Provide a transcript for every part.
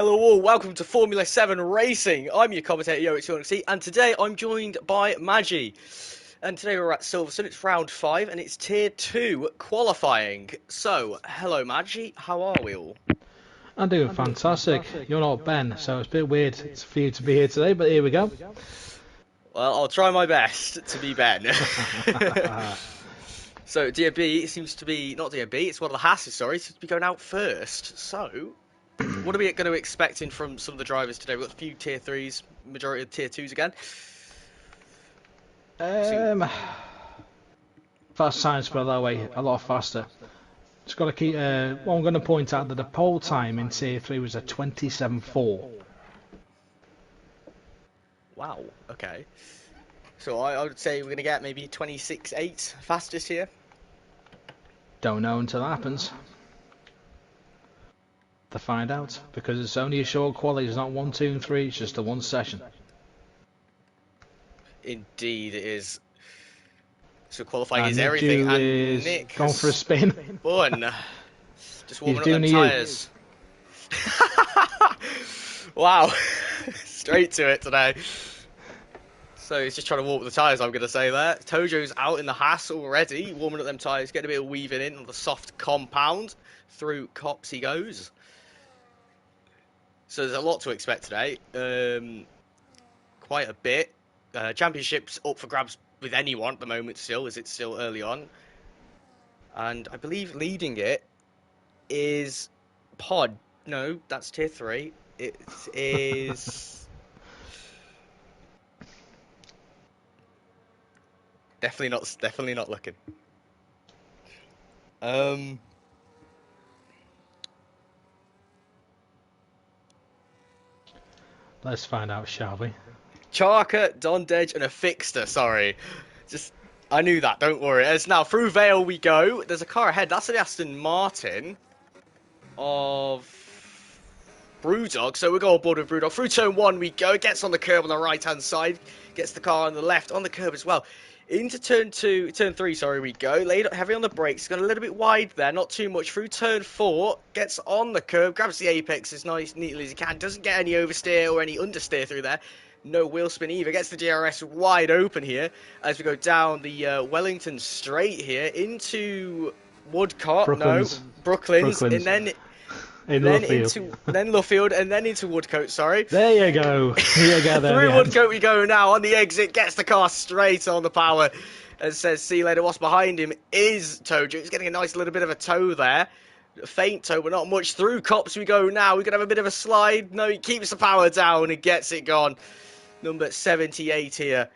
Hello all, welcome to Formula 7 Racing. I'm your commentator, Yo, and today I'm joined by Maggie. And today we're at Silverstone, it's round 5, and it's Tier 2 qualifying. So, hello Maggie, how are we all? I'm doing fantastic. You're not Ben, so it's a bit weird for you to be here today, but here we go. Well, I'll try my best to be Ben. So, DB seems to be, not DB, it's one of the Hasses, sorry, seems to be going out first. So, what are we going to expect in from some of the drivers today? We've got a few Tier 3s, majority of Tier 2s again. Fast times, by the way, a lot faster. Just got to keep. Well, I'm going to point out that the pole time in Tier 3 was a 27.4. Wow, okay. So I would say we're going to get maybe 26.8 fastest here. Don't know until it happens. To find out, because it's only a short quality. It's not 1, 2, and 3. It's just a one session. Indeed, it is. So qualifying is Nick everything, Dew and is Nick gone for a spin. fun. Just warming up doing them tyres. Wow, straight to it today. So he's just trying to warm up the tyres, I'm going to say there. Tojo's out in the Haas already, warming up them tyres, getting a bit of weaving in on the soft compound. Through Cops he goes. So there's a lot to expect today. Quite a bit. Championships up for grabs with anyone at the moment still, as it's still early on. And I believe leading it is Pod. No, that's Tier 3. It is... Definitely not looking. Let's find out, shall we? Charker, Dondedge, and a Fixter, sorry. I knew that, don't worry. As now, through Vale we go. There's a car ahead. That's the Aston Martin of Brewdog. So we'll go on board with Brewdog. Through turn 1 we go. Gets on the curb on the right-hand side. Gets the car on the left, on the curb as well. Into turn 3, sorry, we go. Laid up heavy on the brakes. Got a little bit wide there, not too much. Through turn 4, gets on the curb, grabs the apex as neatly as he can. Doesn't get any oversteer or any understeer through there. No wheel spin either. Gets the DRS wide open here as we go down the Wellington straight here into Woodcote. Brooklands. No, Brooklands. And then Luffield, and then into Woodcote, sorry. There you go. Through Woodcote we go now. On the exit, gets the car straight on the power. And says, see you later. What's behind him is Tojo. He's getting a nice little bit of a toe there. A faint toe, but not much. Through Cops we go now. We could have a bit of a slide. No, he keeps the power down and gets it gone. Number 78 here.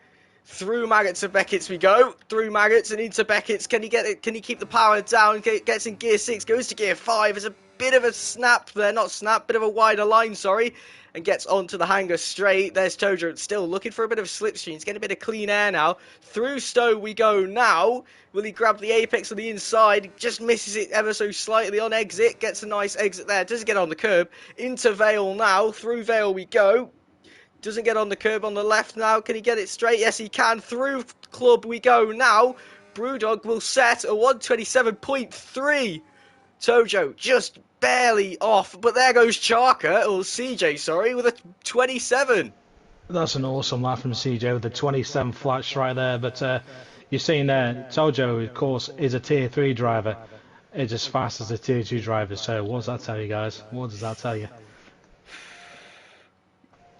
Through Maggots and Beckett's we go. Through Maggots and into Beckett's. Can he get it? Can he keep the power down? Gets in gear 6, goes to gear 5. There's a bit of a snap there. Not snap, bit of a wider line, sorry. And gets onto the hanger straight. There's Tojo still looking for a bit of slipstream. He's getting a bit of clean air now. Through Stowe we go now. Will he grab the apex on the inside? Just misses it ever so slightly on exit. Gets a nice exit there. Doesn't get on the curb. Into Vale now. Through Vale we go. Doesn't get on the curb on the left now. Can he get it straight? Yes, he can. Through Club we go now. Brewdog will set a 127.3. Tojo just barely off. But there goes Charker, or CJ, sorry, with a 27. That's an awesome lap from CJ with the 27 flats right there. But you're seeing there, Tojo, of course, is a Tier 3 driver. It's as fast as a Tier 2 driver. So what does that tell you, guys? What does that tell you?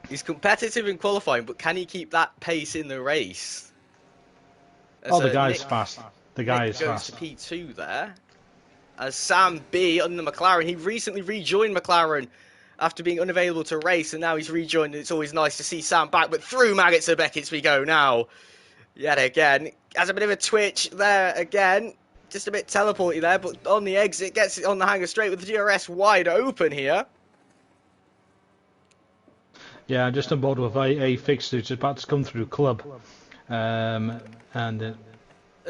He's competitive in qualifying, but can he keep that pace in the race? The guy's fast. The guy is goes fast. To P2 there. As Sam B on the McLaren, he recently rejoined McLaren after being unavailable to race, and now he's rejoined. It's always nice to see Sam back, but through Maggots and Beckett's we go now. Yet again, has a bit of a twitch there again. Just a bit teleporty there, but on the exit, gets it on the hanger straight with the DRS wide open here. Yeah, just on board with a Fixter who's about to come through Club. Nice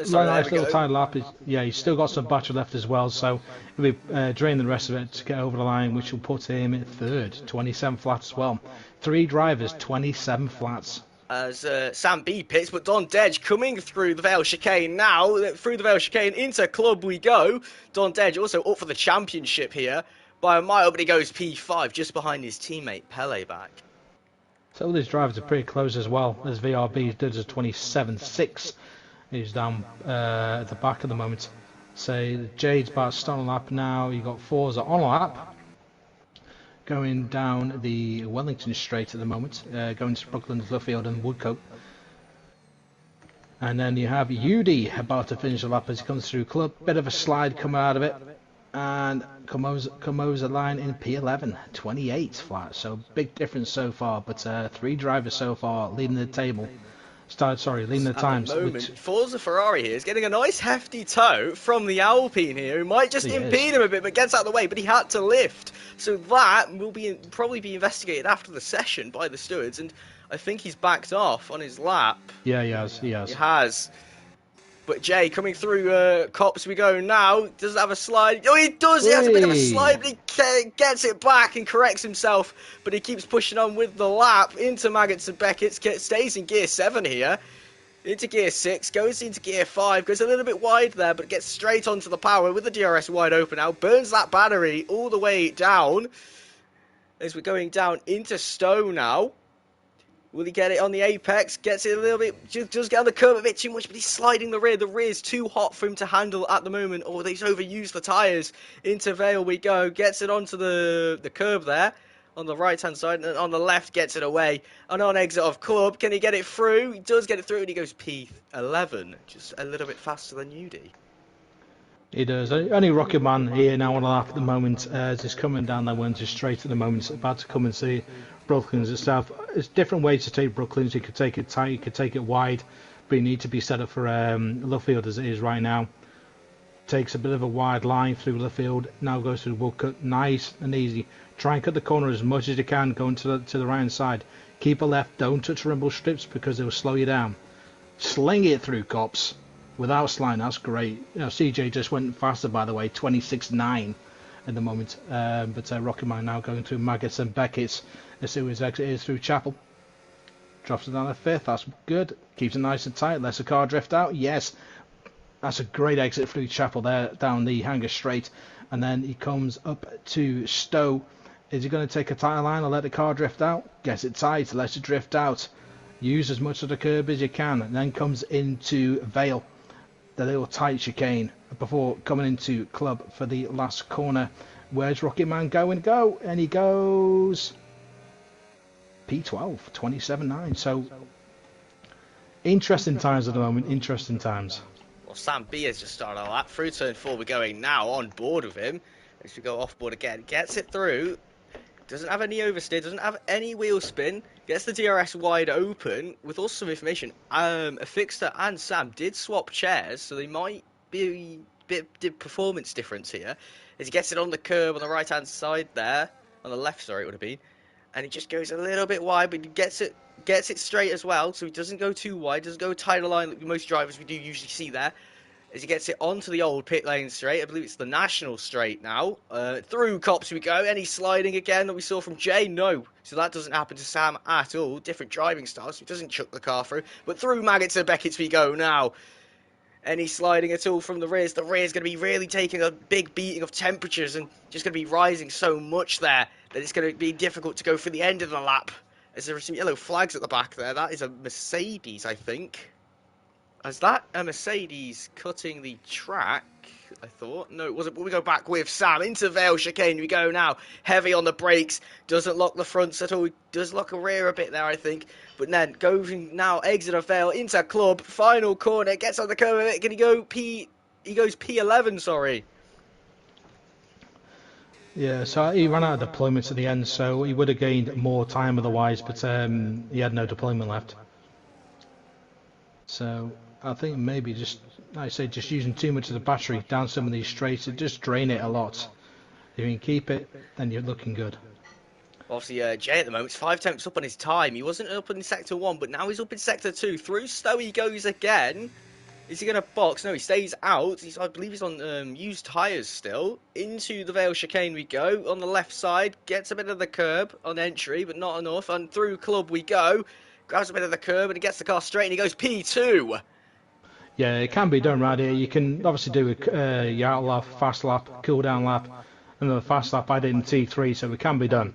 little tight lap. Yeah, he's still got some battery left as well, so he'll be draining the rest of it to get over the line, which will put him in third. 27 flats as well. 3 drivers, 27 flats. As Sam B pits, but Dondedge coming through the Vale chicane now. Through the Vale chicane into Club we go. Dondedge also up for the championship here. by a mile, but he goes P5 just behind his teammate Pele back. So these drivers are pretty close as well, as VRB does a 27.6. He's down at the back at the moment. So Jade's about to start on lap now. You got Forza on lap, going down the Wellington Straight at the moment, going to Brooklands, Luffield and Woodcote. And then you have Udi about to finish the lap as he comes through Club. Bit of a slide coming out of it. And come over the line in P11, 28 flat. So big difference so far, but 3 drivers so far leading the table. Leading the times. At the moment, Forza Ferrari here is getting a nice hefty tow from the Alpine here, who might just impede him a bit, but gets out of the way, but he had to lift. So that will probably be investigated after the session by the stewards, and I think he's backed off on his lap. Yeah, he has. He has. But Jay, coming through Cops we go now, doesn't have a slide. Oh, he does! He has a bit of a slide, but he gets it back and corrects himself. But he keeps pushing on with the lap into Maggots and Beckett. Stays in gear 7 here. Into gear 6, goes into gear 5, goes a little bit wide there, but gets straight onto the power with the DRS wide open now. Burns that battery all the way down. As we're going down into Stowe now. Will he get it on the apex? Gets it a little bit, does get on the curb a bit too much, but he's sliding the rear. The rear's too hot for him to handle at the moment. Oh, he's overused the tyres. Into Vale we go. Gets it onto the curb there on the right-hand side, and on the left gets it away. And on exit of Club, can he get it through? He does get it through, and he goes P11, just a little bit faster than Udi. He does. Only Rocket Man here now on the lap at the moment, as he's coming down that Winter Straight at the moment, about to come and see Brooklands itself. There's different ways to take Brooklands. You could take it tight, you could take it wide, but you need to be set up for Luffield as it is right now. Takes a bit of a wide line through Luffield, now goes through Woodcote, nice and easy. Try and cut the corner as much as you can, going to the right hand side. Keep a left, don't touch rumble strips because they'll slow you down. Sling it through Cops without sliding, that's great. You know, CJ just went faster, by the way, 26.9 at the moment. But Rocket Man now going through Maggots and Beckett's. Let's see where his exit is through Chapel. Drops it down to 5th, that's good. Keeps it nice and tight, lets the car drift out, yes. That's a great exit through Chapel there, down the Hanger Straight. And then he comes up to Stowe. Is he going to take a tighter line or let the car drift out? Gets it tight, lets it drift out. Use as much of the curb as you can. And then comes into Vale, the little tight chicane, before coming into Club for the last corner. Where's Rocket Man going? Go! And he goes P12, 27.9. So, interesting times at the moment, interesting times. Well, Sam B has just started a lap. Through turn 4 we're going now, on board with him. As we go off board again, gets it through. Doesn't have any oversteer, doesn't have any wheel spin. Gets the DRS wide open. With also some information, Fixter and Sam did swap chairs, so they might be a bit performance difference here. As he gets it on the curb on the right hand side there, on the left, sorry, it would have been. And he just goes a little bit wide, but he gets it straight as well, so he doesn't go too wide, doesn't go tighter line like most drivers we do usually see there. As he gets it onto the old pit lane straight, I believe it's the National Straight now. Through Cops we go. Any sliding again that we saw from Jay? No. So that doesn't happen to Sam at all. Different driving style, so he doesn't chuck the car through. But through Maggots and Beckett's we go now. Any sliding at all from the rears? The rear's going to be really taking a big beating of temperatures and just going to be rising so much there that it's going to be difficult to go for the end of the lap. As there are some yellow flags at the back there. That is a Mercedes, I think. Is that a Mercedes cutting the track? I thought. No, it wasn't. But we go back with Sam into Vale chicane. We go now. Heavy on the brakes. Doesn't lock the fronts at all. Does lock a rear a bit there, I think. But then goes now exit of Vale into Club. Final corner. Gets on the curve of it. Can he go P? He goes P11. Sorry. Yeah, so he ran out of deployments at the end, so he would have gained more time otherwise, but he had no deployment left. So I think maybe just, like I say, just using too much of the battery down some of these straights, it just drain it a lot. If you can keep it, then you're looking good. Obviously, Jay at the moment is 5 tenths up on his time. He wasn't up in Sector 1, but now he's up in Sector 2. Through Stowe he goes again. Is he going to box? No, he stays out. I believe he's on used tyres still. Into the Vale chicane we go. On the left side, gets a bit of the curb on entry, but not enough. And through Club we go. Grabs a bit of the curb and he gets the car straight and he goes P2. Yeah, it can be done right here. You can obviously do a yard lap, fast lap, cool down lap, And the fast lap I did in T3, so it can be done.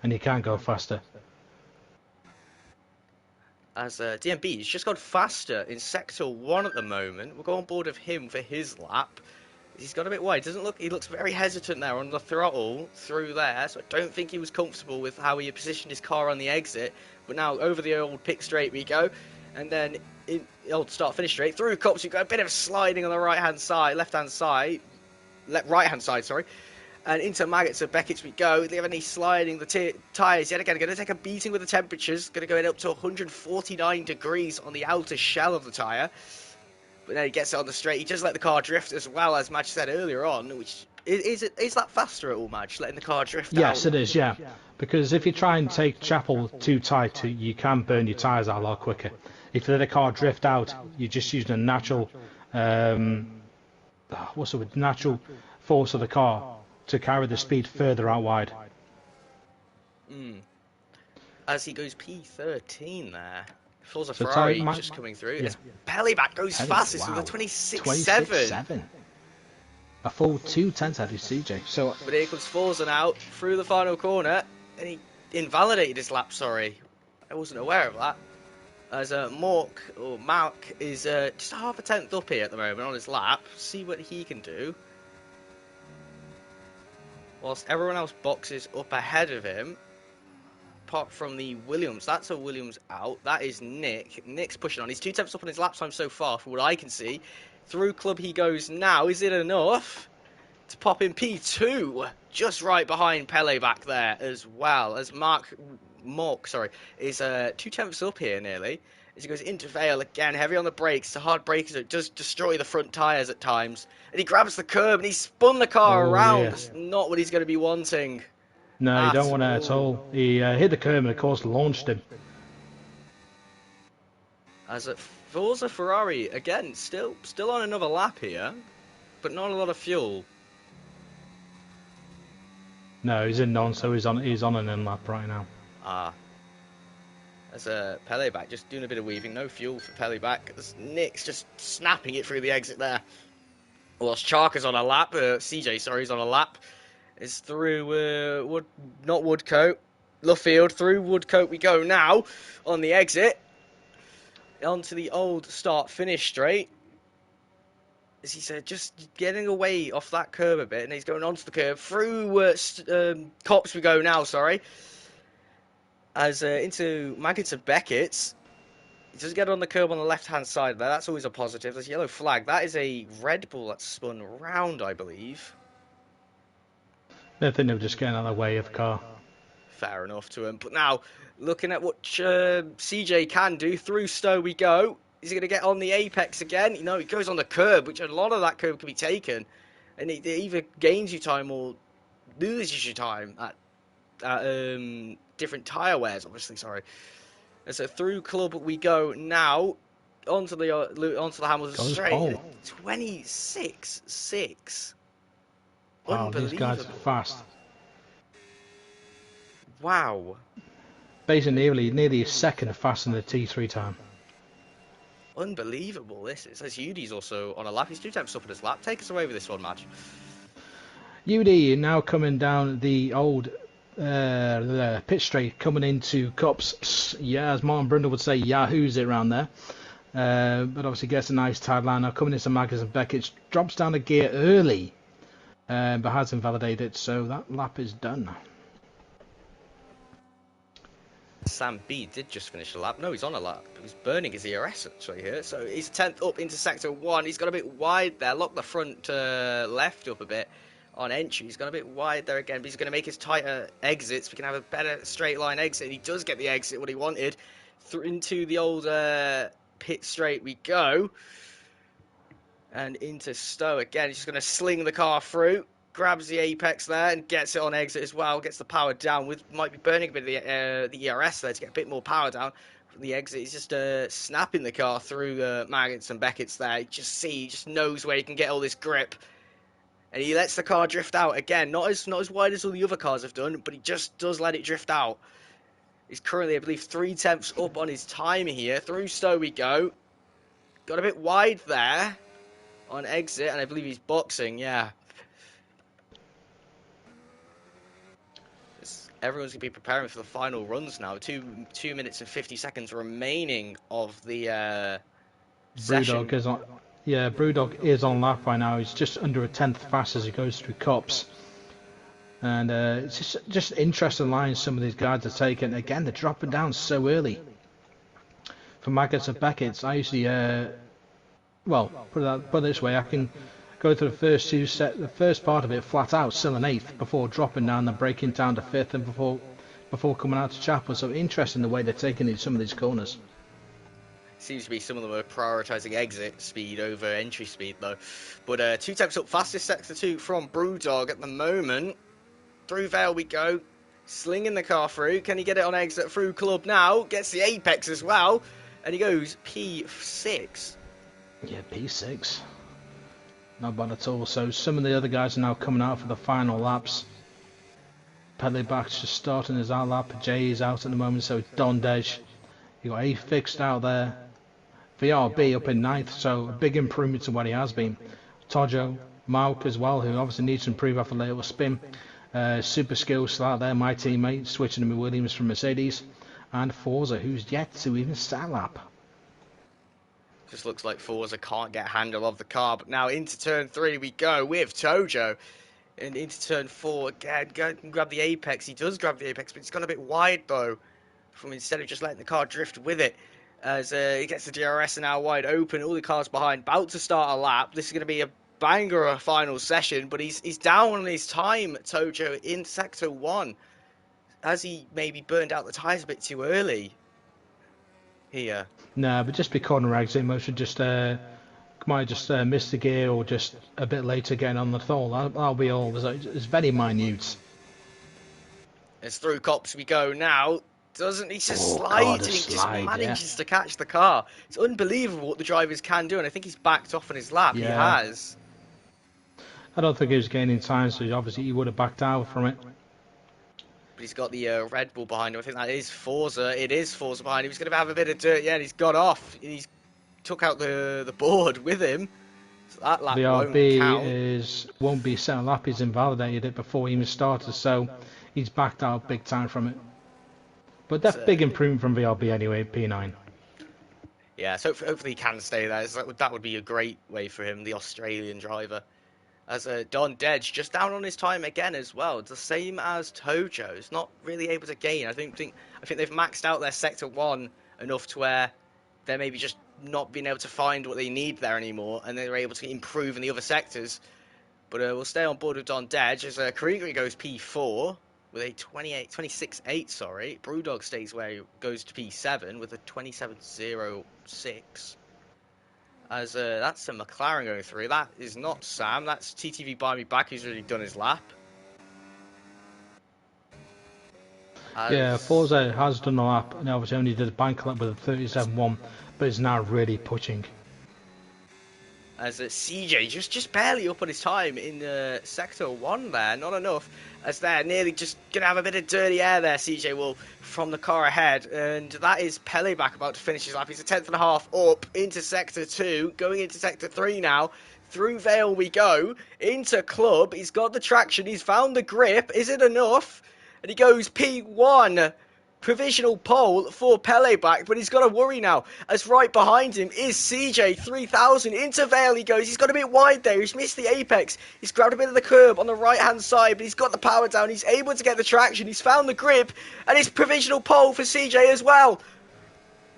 And you can go faster. As DMB's just gone faster in Sector 1 at the moment. We'll go on board of him for his lap. He's got a bit wide. He looks very hesitant there on the throttle through there, so I don't think he was comfortable with how he positioned his car on the exit. But now over the old pit straight we go, and then in the old start-finish straight through Copse. We've got a bit of sliding on the right-hand side, right-hand side, sorry. And into Maggots and Beckett's we go. They have any sliding the tyres yet again. Going to take a beating with the temperatures. Going to go in up to 149 degrees on the outer shell of the tyre. But then he gets it on the straight. He just let the car drift as well, as Madge said earlier on. Which is that faster at all, Madge, letting the car drift out? Yes, it is, yeah. Because if you try and take Chapel too tight, you can burn your tyres out a lot quicker. If you let the car drift out, you're just using a natural, natural force of the car to carry the speed further out wide. As he goes P13 there. Forza Ferrari just coming through. Yeah. As Pelleback goes fastest with a 26.7. A full 2/10 out of CJ. So, but here comes Forza now through the final corner, and he invalidated his lap. Sorry, I wasn't aware of that. As Mark is just half a tenth up here at the moment on his lap. See what he can do. Whilst everyone else boxes up ahead of him. Apart from the Williams, that's a Williams out. That is Nick. Nick's pushing on. He's 2 tenths up on his lap time so far, from what I can see. Through club he goes now. Is it enough to pop in P2? Just right behind Pele back there as well. As Mark is 2 tenths up here nearly. As he goes into Vale again, heavy on the brakes. The hard brakes that does destroy the front tyres at times. And he grabs the curb and he spun the car around. Yeah. That's not what he's going to be wanting. No, you don't want that at all. He hit the curb and, of course, launched him. As a Forza Ferrari, again, still on another lap here, but not a lot of fuel. No, he's in none, so he's on an in lap right now. As a Pelleback just doing a bit of weaving, no fuel for Pelleback. As Nick's just snapping it through the exit there. Whilst Charker's on a lap, CJ, is on a lap. It's through Woodcote, Luffield, through Woodcote we go now on the exit. Onto the old start-finish straight. As he said, just getting away off that curb a bit, and he's going onto the curb. Through Copse we go now, sorry. As into Maggots and Beckett's. He does get on the curb on the left-hand side there. That's always a positive. There's a yellow flag. That is a Red Bull that's spun round, I believe. I think they were just getting out of the way of the car. Fair enough to him. But now, looking at what CJ can do, through Stowe we go. Is he going to get on the apex again? You know, he goes on the curb, which a lot of that curb can be taken. And it either gains you time or loses you time at different tyre wears, obviously, sorry. And so through club we go now. Onto the Hamilton straight. 26.6. Wow, these guys are fast. Wow. Basically, nearly a second faster than the T3 time. Unbelievable, this is. As Udi's also on a lap. He's 2 tenths up on his lap. Take us away with this one, Madge. Udi now coming down the old pit straight, coming into Copse. Yeah, as Martin Brundle would say, Yahoo's it around there. But obviously gets a nice tight line. Now coming into Maggots and Beckett, drops down a gear early. But has invalidated, so that lap is done. Sam B did just finish the lap. No, he's on a lap. He's burning his ERS actually here. So he's 10th up into sector 1. He's got a bit wide there. Locked the front left up a bit on entry. He's got a bit wide there again, but he's going to make his tighter exits. We can have a better straight line exit. And he does get the exit, what he wanted. Into the old pit straight we go. And into Stowe again. He's just going to sling the car through. Grabs the apex there and gets it on exit as well. Gets the power down. Might be burning a bit of the ERS there to get a bit more power down from the exit. He's just snapping the car through Maggots and Beckett's there. He just knows where he can get all this grip. And he lets the car drift out again. Not as wide as all the other cars have done, but he just does let it drift out. He's currently, I believe, 3 tenths up on his time here. Through Stowe we go. Got a bit wide there on exit, and I believe he's boxing, yeah. everyone's going to be preparing for the final runs now. 2 minutes and 50 seconds remaining of the session. Brewdog is on. Yeah, Brewdog is on lap right now. He's just under a tenth fast as he goes through Cops. And it's just interesting lines some of these guys are taking. Again, they're dropping down so early. For Maggots and Beckett's, I usually, well, put it this way, I can go through the first part of it flat out, still an eighth, before dropping down and breaking down to fifth, and before coming out to Chapel. So interesting the way they're taking some of these corners. Seems to be some of them are prioritising exit speed over entry speed though. But 2 temps up fastest sector 2 from Brewdog at the moment. Through Vale we go. Slinging the car through. Can he get it on exit through Club now? Gets the apex as well. And he goes P6. Yeah, P6. Not bad at all. So some of the other guys are now coming out for the final laps. Pellyback's just starting his out lap. Jay is out at the moment, so it's Don Dej. You got A fixed out there. VRB up in ninth, so a big improvement to what he has been. Tojo, Mauk as well, who obviously needs to improve after the little spin. Super Skills still out there, my teammate, switching to Williams from Mercedes. And Forza, who's yet to even start lap. Just looks like Forza can't get a handle of the car. But now into turn 3 we go with Tojo. And into turn 4 again, grab the apex. He does grab the apex, but it's gone a bit wide though. From instead of just letting the car drift with it. As he gets the DRS now wide open, all the cars behind, about to start a lap. This is going to be a banger of a final session, but he's down on his time, Tojo, in Sector 1. Has he maybe burned out the tyres a bit too early here? Nah, but just be corner exit, most should just might just miss the gear or just a bit later getting on the throttle. That'll be all. It's very minute. As through Cops we go now. Doesn't he just God, just yeah. manages to catch the car. It's unbelievable what the drivers can do, and I think he's backed off on his lap. Yeah. He has. I don't think he was gaining time, so obviously he would have backed out from it. But he's got the Red Bull behind him. I think that is Forza. It is Forza behind him. He's going to have a bit of dirt, yeah, and he's got off. He's took out the board with him. So that lap won't count. Won't be set a lap. He's invalidated it before he even started, so he's backed out big time from it. But that's big improvement from VRB anyway, P9. Yeah, so hopefully he can stay there. That would be a great way for him, the Australian driver. As Don Dej just down on his time again as well. It's the same as Tojo. It's not really able to gain. I think they've maxed out their Sector 1 enough to where they're maybe just not being able to find what they need there anymore, and they're able to improve in the other sectors. But we'll stay on board with Don Dej as Karigri goes P4. With a 26.8, sorry. Brewdog stays where he goes to P7 with a 27.06. As that's a McLaren going through. That is not Sam. That's TTV Buy Me Back who's already done his lap. Yeah, Forza has done a lap, and obviously only did a bank lap with a 37.1, but is now really pushing. As CJ just barely up on his time in Sector 1 there, not enough. As they're nearly just going to have a bit of dirty air there, CJ will, from the car ahead. And that is Pellyback about to finish his lap. He's a tenth and a half up into Sector 2, going into Sector 3 now. Through Vale we go, into Club. He's got the traction, he's found the grip. Is it enough? And he goes P1. Provisional pole for Pellyback, but he's got a worry now, as right behind him is CJ 3000. Into Vale he goes. He's got a bit wide there. He's missed the apex. He's grabbed a bit of the curb on the right-hand side, but he's got the power down. He's able to get the traction. He's found the grip, and it's provisional pole for CJ as well.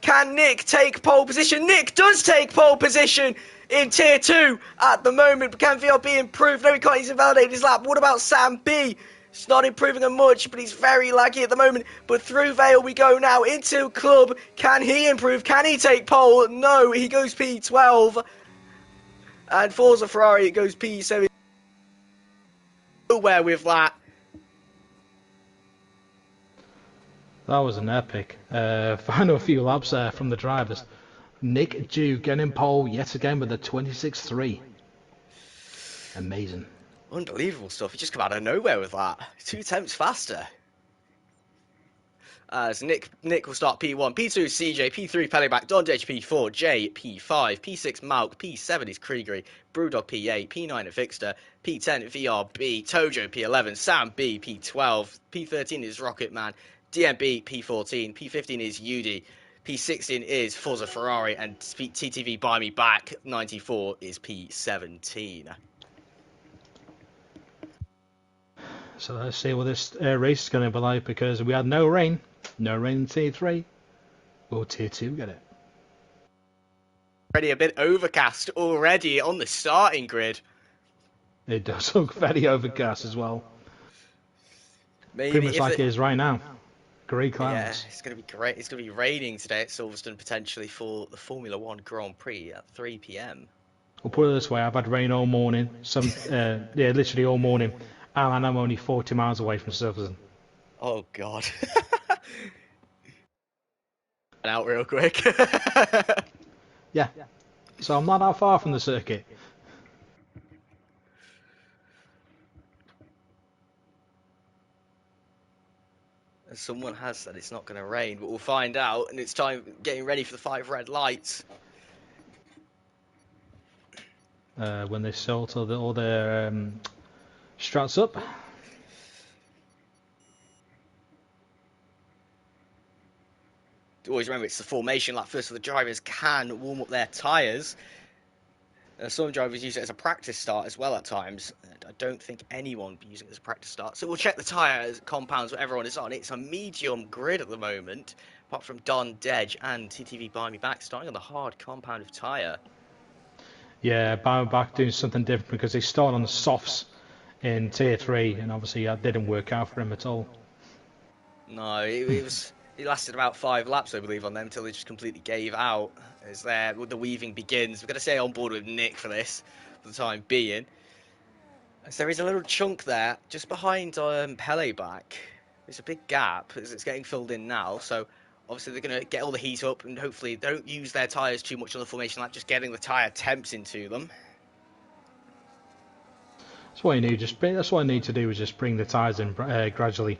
Can Nick take pole position? Nick does take pole position in Tier 2 at the moment, but can VRB improve? No, he can't. He's invalidated his lap. What about Sam B? He's not improving them much, but he's very laggy at the moment. But through Vale we go now into Club. Can he improve? Can he take pole? No, he goes P12. And Forza Ferrari, it goes P7. Nowhere with that. That was an epic. Final few laps there from the drivers. Nick Dew getting pole yet again with a 26.3. Amazing. Unbelievable stuff. He just come out of nowhere with that. 2 attempts faster. As Nick will start P1, P2 CJ, P3 Peleback, Dondage P4, J P5, P6 Malk, P7 is Kriegery, Brewdog P8, P9 is Fixter, P10 VRB, Tojo P11, Sam B P12, P13 is Rocketman, DMB P14, P15 is UD, P16 is Forza Ferrari, and TTV Buy Me Back 94 is P17. So let's see what this race is going to be like, because we had no rain in Tier 3. Will Tier 2 get it? Already a bit overcast already on the starting grid. It does look very overcast as well. Maybe pretty much like it is right now. Grey clouds. Yeah, it's going to be great. It's going to be raining today at Silverstone potentially for the Formula 1 Grand Prix at 3 p.m. We'll put it this way, I've had rain all morning. Literally all morning. And I'm only 40 miles away from Silverstone. Oh, God. And out real quick. Yeah. So I'm not that far from the circuit. Someone has said it's not going to rain, but we'll find out. And it's time getting ready for the 5 red lights. When they sort all their struts up. Always remember, it's the formation lap first, so the drivers can warm up their tyres. Some drivers use it as a practice start as well at times. I don't think anyone will be using it as a practice start. So we'll check the tyre compounds where everyone is on. It's a medium grid at the moment, apart from Don Dej and TTV Buy Me Back starting on the hard compound of tyre. Yeah, Buy Me Back doing something different because they started on the softs in Tier 3, and obviously that didn't work out for him at all. No, it lasted about 5 laps, I believe, on them until they just completely gave out. As the weaving begins. We're going to stay on board with Nick for this, for the time being. As there is a little chunk there, just behind Peleback. There's a big gap as it's getting filled in now, so obviously they're going to get all the heat up and hopefully they don't use their tyres too much on the formation lap, just getting the tyre temps into them. That's what you need. That's what I need to do is just bring the tyres in gradually.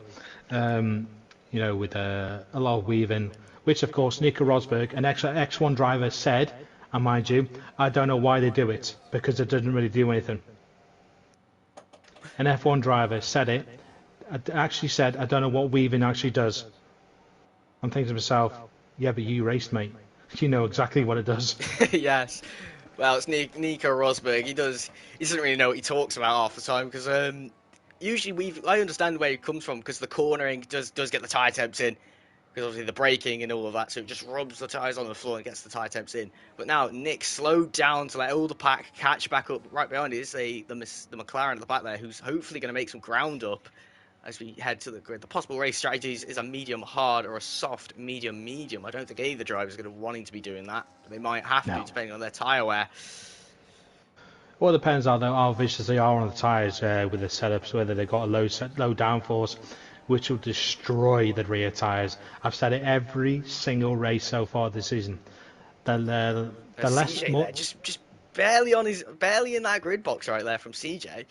With a lot of weaving, which of course Nico Rosberg, an X1 driver, said, and mind you, I don't know why they do it, because it doesn't really do anything. An F1 driver said it, actually said, I don't know what weaving actually does. I'm thinking to myself, yeah, but you raced, mate. You know exactly what it does. Yes. Well, it's Nico Rosberg. He doesn't really know what he talks about half the time, because usually I understand where he comes from, because the cornering does get the tyre temps in, because obviously the braking and all of that, so it just rubs the tyres on the floor and gets the tyre temps in. But now Nick slowed down to let all the pack catch back up. Right behind is the McLaren at the back there, who's hopefully going to make some ground up as we head to the grid. The possible race strategies is a medium hard or a soft medium medium. I don't think either driver is going to wanting to be doing that, but they might have to, depending on their tyre wear. Well, it depends how vicious they are on the tyres with the setups, whether they've got a low downforce, which will destroy the rear tyres. I've said it every single race so far this season. The less CJ there, just barely in that grid box right there from CJ.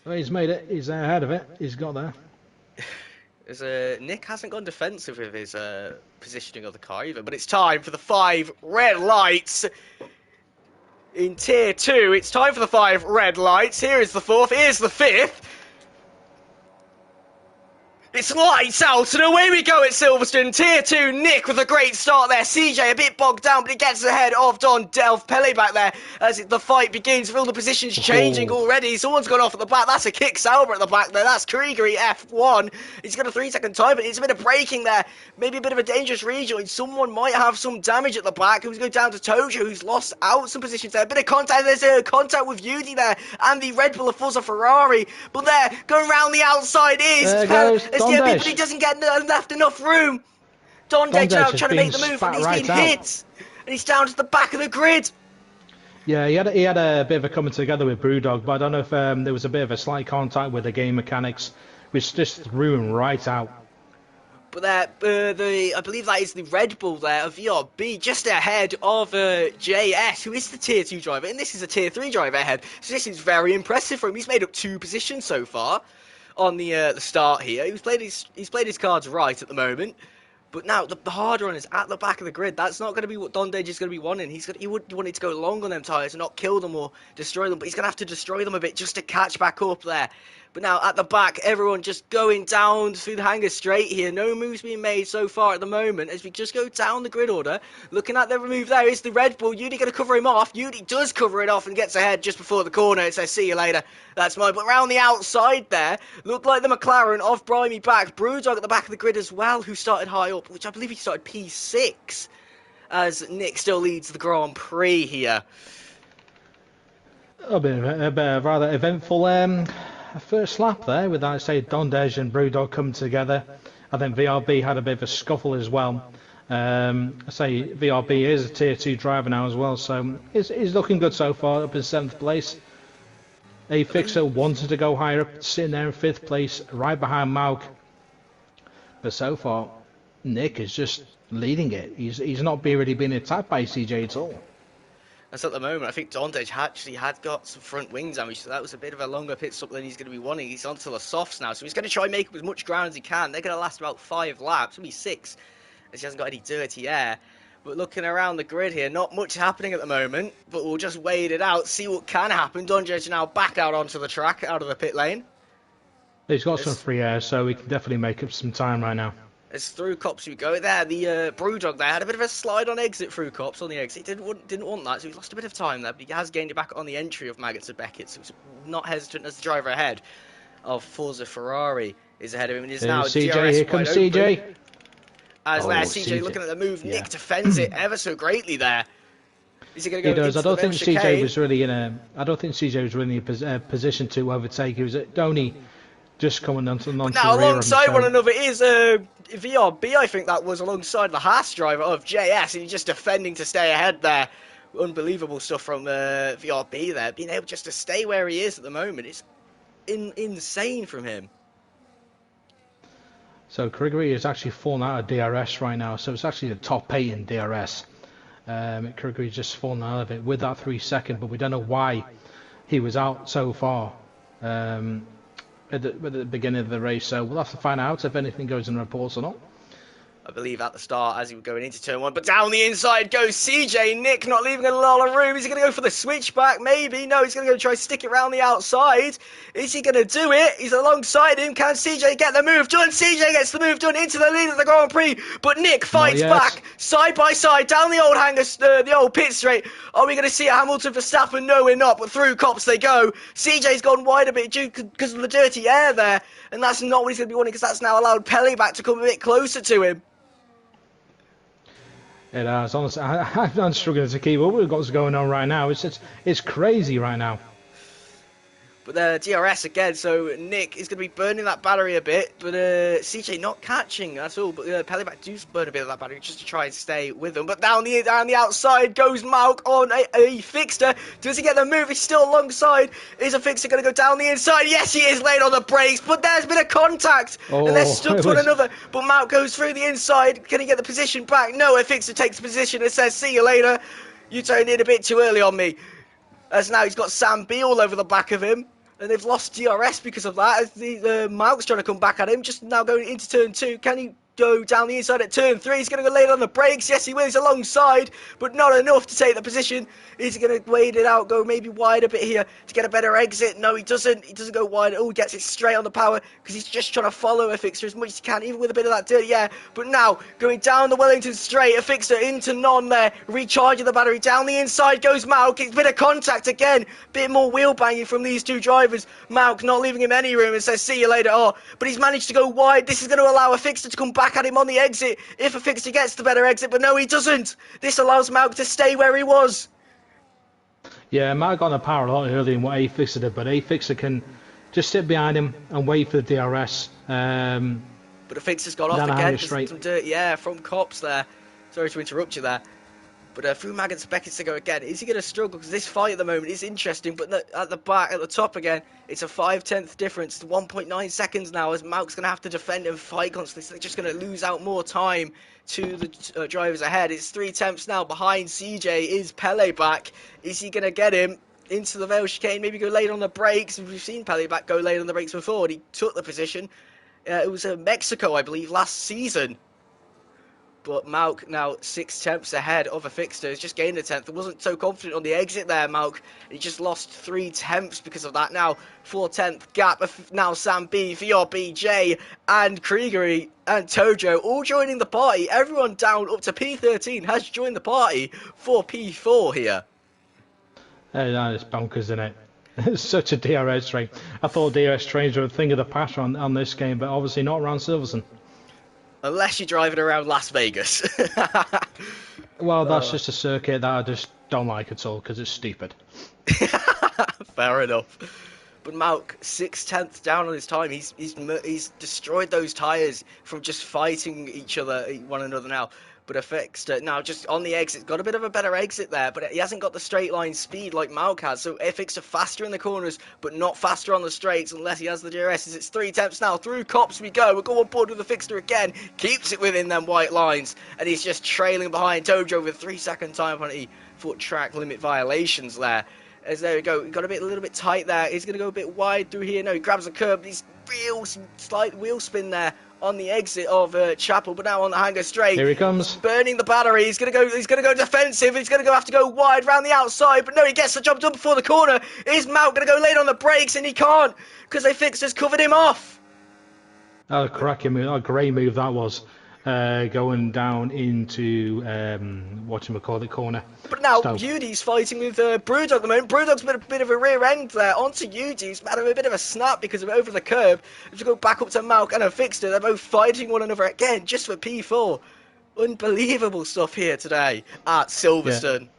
Well, he's made it. He's ahead of it. He's got there. Nick hasn't gone defensive with his positioning of the car either, but it's time for the 5 red lights. In Tier 2, it's time for the 5 red lights. Here is the 4th, here's the 5th. It's lights out, and away we go at Silverstone. Tier 2, Nick with a great start there. CJ a bit bogged down, but he gets ahead of Don Delph Pele back there as the fight begins. With all the positions changing already. Someone's gone off at the back. That's a Kick Sauber at the back there. That's Kriegery F1. He's got a 3-second time, but it's a bit of braking there. Maybe a bit of a dangerous rejoin. Someone might have some damage at the back. Who's going down to Tojo, who's lost out some positions there. A bit of contact. There's a contact with Yudi there, and the Red Bull of Forza Ferrari. But there, going around the outside is DMB, but he doesn't get left enough room. Dondage now trying to make the move, and he's been hit, and he's down to the back of the grid. Yeah, he had a bit of a coming together with Brewdog, but I don't know if there was a bit of a slight contact with the game mechanics, which just threw him right out. But I believe that is the Red Bull there of VRB, just ahead of JS, who is the Tier 2 driver, and this is a Tier 3 driver ahead. So this is very impressive for him. He's made up 2 positions so far. on the start here. He's played his cards right at the moment. But now the hard run is at the back of the grid. That's not going to be what Dondage is going to be wanting. He would want it to go long on them tyres and not kill them or destroy them. But he's going to have to destroy them a bit just to catch back up there. But now at the back, everyone just going down through the hangar straight here. No moves being made so far at the moment as we just go down the grid order. Looking at the move there is the Red Bull. Yudi going to cover him off. Yudi does cover it off and gets ahead just before the corner. It says, see you later. That's mine. But around the outside there, looked like the McLaren off Brimey back. Brewdog at the back of the grid as well, who started high up, which I believe he started P6 as Nick still leads the Grand Prix here. A bit of a rather eventful first lap there with, I say, Dondage and Brewdog come together. I think VRB had a bit of a scuffle as well. I say VRB is a tier 2 driver now as well, so he's looking good so far, up in 7th place. A-Fixer wanted to go higher up, sitting there in 5th place, right behind Mauk. But so far, Nick is just leading it. He's not really being attacked by CJ at all. That's at the moment. I think Dondage actually had got some front wing damage, so that was a bit of a longer pit stop than he's going to be wanting. He's onto the softs now, so he's going to try and make up as much ground as he can. They're going to last about 5 laps, maybe 6, as he hasn't got any dirty air. But looking around the grid here, not much happening at the moment, but we'll just wait it out, see what can happen. Dondage now back out onto the track, out of the pit lane. He's got some free air, so he can definitely make up some time right now. As through Cops we go there, the Brewdog there had a bit of a slide on exit through Cops on the exit. He didn't want that, so he lost a bit of time there, but he has gained it back on the entry of Maggots and Beckett, so he's not hesitant as the driver ahead of Forza Ferrari is ahead of him. And is now CJ, DRS here comes CJ. As there, CJ looking at the move, Nick defends it ever so greatly there. Is he going to go? He does. I don't think chicane? CJ was really in a. I don't think CJ was really in a position to overtake. He was only just coming onto the rear. Now alongside one another is VRB. I think that was alongside the Haas driver of JS, and he's just defending to stay ahead there. Unbelievable stuff from VRB there, being able just to stay where he is at the moment. It's insane from him. So Kriggery is actually fallen out of DRS right now, so it's actually the top 8 in DRS. Kriggery's just fallen out of it with that 3 second, but we don't know why he was out so far at the beginning of the race. So we'll have to find out if anything goes in the reports or not. I believe at the start as he was going into turn 1, but down the inside goes CJ. Nick not leaving a lot of room. Is he going to go for the switchback? Maybe. No, he's going to go try to stick it around the outside. Is he going to do it? He's alongside him. Can CJ get the move done? CJ gets the move done into the lead of the Grand Prix, but Nick fights back side by side down the old hangar, the old pit straight. Are we going to see a Hamilton Verstappen? No, we're not, but through Cops they go. CJ's gone wide a bit because of the dirty air there, and that's not what he's going to be wanting, because that's now allowed Pele back to come a bit closer to him. It has, honestly. I'm struggling to keep up with what's going on right now. It's crazy right now. But the DRS again, so Nick is going to be burning that battery a bit, but CJ not catching at all. But Peleback do burn a bit of that battery just to try and stay with them. But down the outside goes Mauk on a Fixter. Does he get the move? He's still alongside. Is a Fixter going to go down the inside? Yes, he is, late on the brakes, but there's been a contact, and they're stuck to one another. But Mauk goes through the inside. Can he get the position back? No, a Fixter takes the position and says, see you later. You turned in a bit too early on me. As now he's got Sam B all over the back of him. And they've lost DRS because of that. As the Mauk's trying to come back at him. Just now going into turn 2. Can he go down the inside at turn 3? He's going to go late on the brakes. Yes, he will. He's alongside, but not enough to take the position. Is he going to wait it out, go maybe wide a bit here to get a better exit? No, he doesn't. He doesn't go wide. Oh, he gets it straight on the power because he's just trying to follow a Fixer as much as he can, even with a bit of that dirty air. But now, going down the Wellington straight, a Fixer into non there, recharging the battery. Down the inside goes Mauk. It's a bit of contact again. Bit more wheel banging from these two drivers. Mauk not leaving him any room and says, see you later. Oh, but he's managed to go wide. This is going to allow a Fixer to come back at him on the exit if a Fixer gets the better exit, but no, he doesn't. This allows Mauk to stay where he was. Yeah, Mauk got on the power a lot earlier than what A-Fixer did, but A-Fixer can just sit behind him and wait for the DRS. But the Fixer's got off again. Some dirty air from Cops there. Sorry to interrupt you there. But through Maggots Beckett to go again. Is he going to struggle? Because this fight at the moment is interesting. But at the back, at the top again, it's a 5/10 difference to 1.9 seconds now, as Mauk's going to have to defend and fight constantly. So they're just going to lose out more time to the drivers ahead. It's 3 tenths now behind CJ. Is Pele back? Is he going to get him? into the Vale chicane, maybe go late on the brakes. We've seen Peleback go late on the brakes before, and he took the position. It was Mexico, I believe, last season. But Malk now 6 tenths ahead of a fixture. He's just gained a tenth. He wasn't so confident on the exit there, Malk. He just lost 3 tenths because of that. Now 4-tenth gap. Now Sam B, VRBJ, and Kriegery and Tojo all joining the party. Everyone down up to P13 has joined the party for P4 here. That is bonkers, isn't it? It's such a DRS train. I thought DRS trains were a thing of the past on this game, but obviously not around Silverstone. Unless you're driving around Las Vegas. Well, that's just a circuit that I just don't like at all because it's stupid. Fair enough. But Malk, 6 tenths down on his time. He's destroyed those tyres from just fighting one another now. But Affixter now just on the exit, got a bit of a better exit there, but he hasn't got the straight line speed like Malk has. So Affixter faster in the corners, but not faster on the straights unless he has the DRS. It's 3 tenths now. Through Cops we go. We'll go on board with Affixter again. Keeps it within them white lines, and he's just trailing behind Tojo with 3-second time penalty for track limit violations there. As there we go, got a little bit tight there. He's going to go a bit wide through here. No, he grabs a curb. He's slight wheel spin there on the exit of Chapel, but now on the hanger straight. Here he comes. Burning the battery. He's gonna go defensive. He's gonna have to go wide round the outside, but no, he gets the job done before the corner. Is Malk gonna go late on the brakes, and he can't because they just covered him off. Oh, cracking move! Oh, great move that was. Going down into whatchamacallit corner. But now Udi's fighting with Brewdog at the moment. Brewdog's been a bit of a rear end there onto Udi. He's had a bit of a snap because of over the curb. To go back up to Malk and Affixter. They're both fighting one another again just for P4. Unbelievable stuff here today at Silverstone.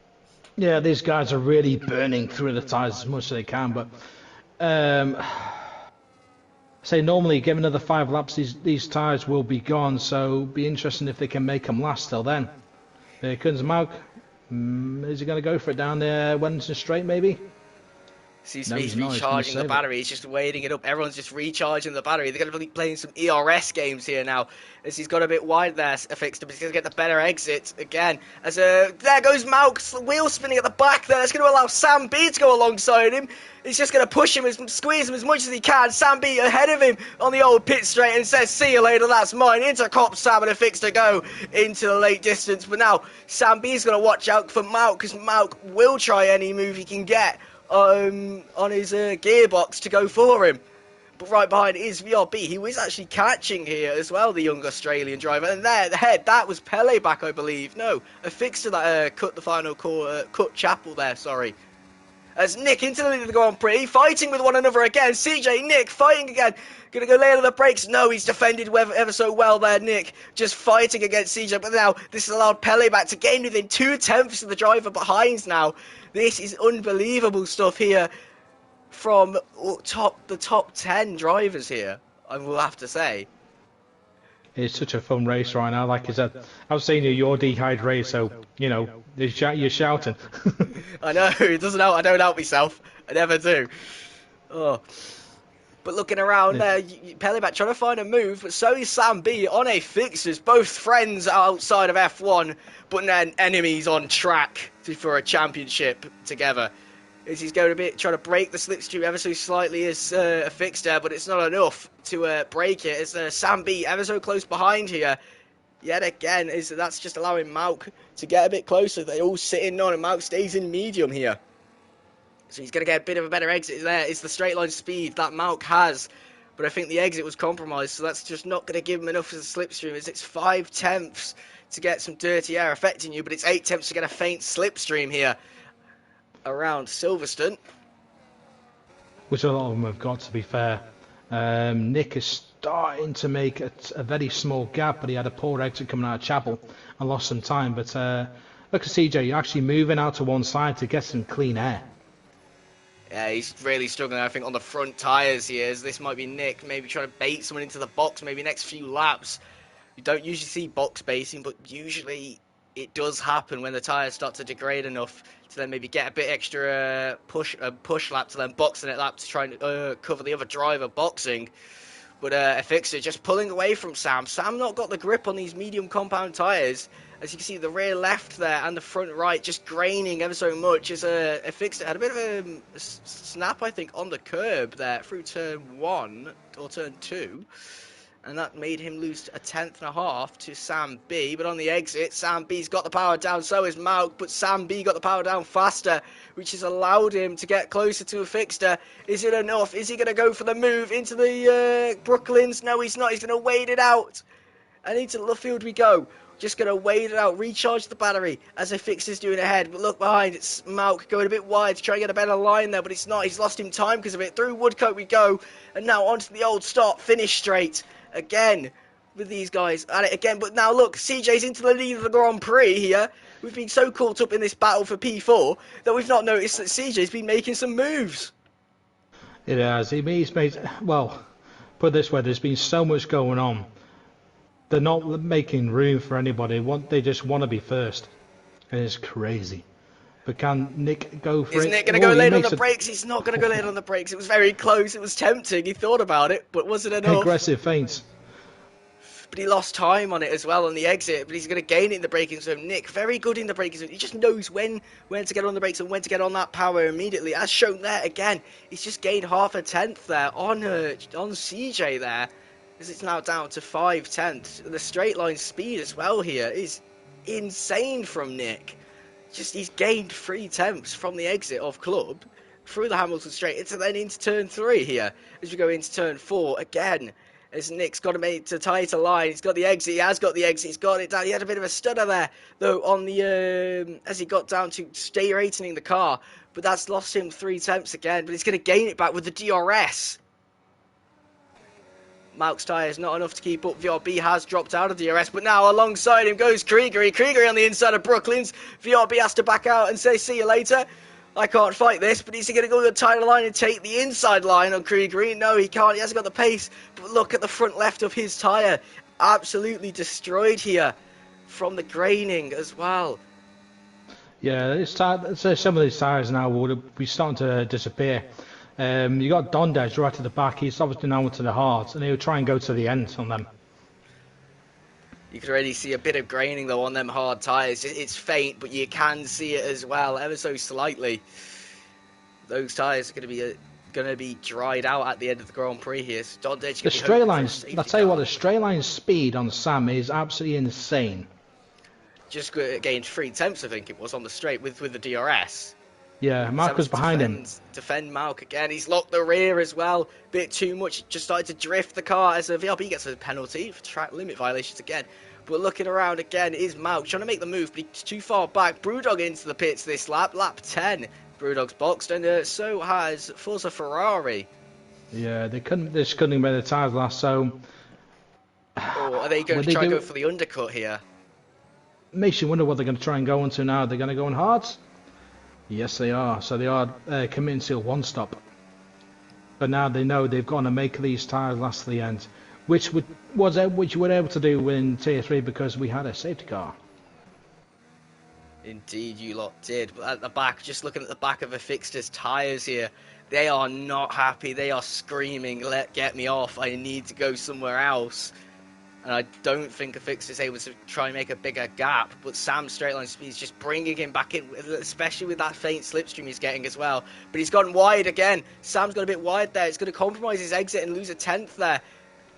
Yeah, these guys are really burning through the tyres as much as they can, but say normally give another 5 laps, these tyres will be gone, so be interesting if they can make them last till then. Here comes Malk. Is he going to go for it down there Wellington Straight maybe? He's recharging the battery. He's just waiting it up. Everyone's just recharging the battery. They're going to be playing some ERS games here now. As he's got a bit wide there, Affixter, but he's going to get the better exit again. As there goes Malk, wheel spinning at the back there. It's going to allow Sam B to go alongside him. He's just going to push him, squeeze him as much as he can. Sam B ahead of him on the old pit straight and says, see you later, that's mine. Into Cop Sam and Affixter go into the late distance. But now Sam B's going to watch out for Malk because Malk will try any move he can get on his gearbox to go for him. But right behind is VRB. He was actually catching here as well, the young Australian driver. And there, the head, that was Peleback, I believe. No, Affixter that cut the final call, cut Chapel there, sorry. As Nick into the lead of the Grand Prix, fighting with one another again. CJ, Nick, fighting again. Gonna go late on the brakes. No, he's defended ever so well there, Nick. Just fighting against CJ. But now, this has allowed Peleback to gain within 2 tenths of the driver behind now. This is unbelievable stuff here from the top 10 drivers here, I will have to say. It's such a fun race right now. Like I said, I've seen you're dehydrated, so, you know, you're shouting. I know, it doesn't help. I don't help myself. I never do. Oh. But looking around there, Peleback trying to find a move, but so is Sam B on a fixtures. Both friends outside of F1, but then enemies on track for a championship together. As he's going a bit, trying to break the slipstream ever so slightly as a fixture, but it's not enough to break it. As Sam B ever so close behind here. Yet again, that's just allowing Malk to get a bit closer. They're all sitting on, and Malk stays in medium here. So he's going to get a bit of a better exit there. It's the straight line speed that Malk has. But I think the exit was compromised, so that's just not going to give him enough as a slipstream. As it's 5 tenths to get some dirty air affecting you, but it's 8 tenths to get a faint slipstream here around Silverstone. Which a lot of them have got, to be fair. Nick is starting to make a very small gap, but he had a poor exit coming out of Chapel and lost some time. But look at CJ actually moving out to one side to get some clean air. Yeah, he's really struggling, I think, on the front tyres here, as this might be Nick maybe trying to bait someone into the box, maybe next few laps. You don't usually see box baiting, but usually it does happen when the tyres start to degrade enough to then maybe get a bit extra push lap to then box the net lap to try and cover the other driver boxing. But Fixer just pulling away from Sam. Sam not got the grip on these medium compound tyres. As you can see, the rear left there and the front right just graining ever so much. As Fixer had a bit of a snap, I think, on the curb there through turn 1 or turn 2. And that made him lose a 10.5 to Sam B. But on the exit, Sam B's got the power down, so is Mauk. But Sam B got the power down faster, which has allowed him to get closer to a Fixter. Is it enough? Is he going to go for the move into the Brooklyns? No, he's not. He's going to wait it out. And into Luffield we go. Just going to wait it out, recharge the battery as a Fixter's doing ahead. But look behind, it's Mauk going a bit wide to try and get a better line there, but it's not. He's lost him time because of it. Through Woodcote we go. And now onto the old start, finish straight. Again, with these guys at it again. But now look, CJ's into the lead of the Grand Prix here. We've been so caught up in this battle for P4 that we've not noticed that CJ's been making some moves. It has. He's made, well, put it this way, there's been so much going on. They're not making room for anybody. They just want to be first. And it's crazy. But can Nick go for it? Is Nick going to go late on the brakes? He's not going to go late on the brakes. It was very close. It was tempting. He thought about it, but wasn't enough. Aggressive feints. But he lost time on it as well on the exit. But he's going to gain it in the braking zone. Nick, very good in the braking zone. He just knows when to get on the brakes and when to get on that power immediately. As shown there again, he's just gained half a tenth there on CJ there. As it's now down to 5/10. The straight line speed as well here is insane from Nick. He's gained 3/10 from the exit of club through the Hamilton straight into turn 3 here as we go into turn 4 again. As Nick's got to make to tighter line, he's got the exit. He has got the exit. He's got it down. He had a bit of a stutter there though on the as he got down to straightening the car, but that's lost him 3/10 again. But he's going to gain it back with the DRS. Mauk's tyre is not enough to keep up. VRB has dropped out of DRS, but now alongside him goes Kriegery. Kriegery on the inside of Brooklyns. VRB has to back out and say, see you later. I can't fight this, but he's going to go to the tighter line and take the inside line on Kriegery. No, he can't. He hasn't got the pace. But look at the front left of his tyre. Absolutely destroyed here from the graining as well. Yeah, some of these tyres now will be starting to disappear. You got Dondez right at the back. He's obviously now to the hard, and he'll try and go to the end on them. You can already see a bit of graining though on them hard tyres. It's faint, but you can see it as well, ever so slightly. Those tyres are going to be dried out at the end of the Grand Prix here. So Dondez the straight lines. I'll tell you what, the straight line speed on Sam is absolutely insane. Just gained 3/10, I think it was, on the straight with the DRS. Yeah, Mauk was behind him. Defend Mauk again. He's locked the rear as well. Bit too much. Just started to drift the car as a VRB gets a penalty for track limit violations again. But looking around again is Mauk trying to make the move, but he's too far back. Brewdog into the pits this lap. Lap 10. Brewdog's boxed, and so has Forza Ferrari. Yeah, they just couldn't make the tyres last, so... Or are they going to try and go for the undercut here? Makes you wonder what they're going to try and go into now. They're going to go on hards? Yes, they are. So they are committing to a one-stop. But now they know they've got to make these tyres last to the end, which you were able to do in Tier 3 because we had a safety car. Indeed, you lot did. But at the back, just looking at the back of a Fixter's tyres here, they are not happy. They are screaming, get me off. I need to go somewhere else. And I don't think a Fixter's able to try and make a bigger gap, but Sam's straight line speed is just bringing him back in, especially with that faint slipstream he's getting as well. But he's gone wide again. Sam's got a bit wide there. It's going to compromise his exit and lose a 10th there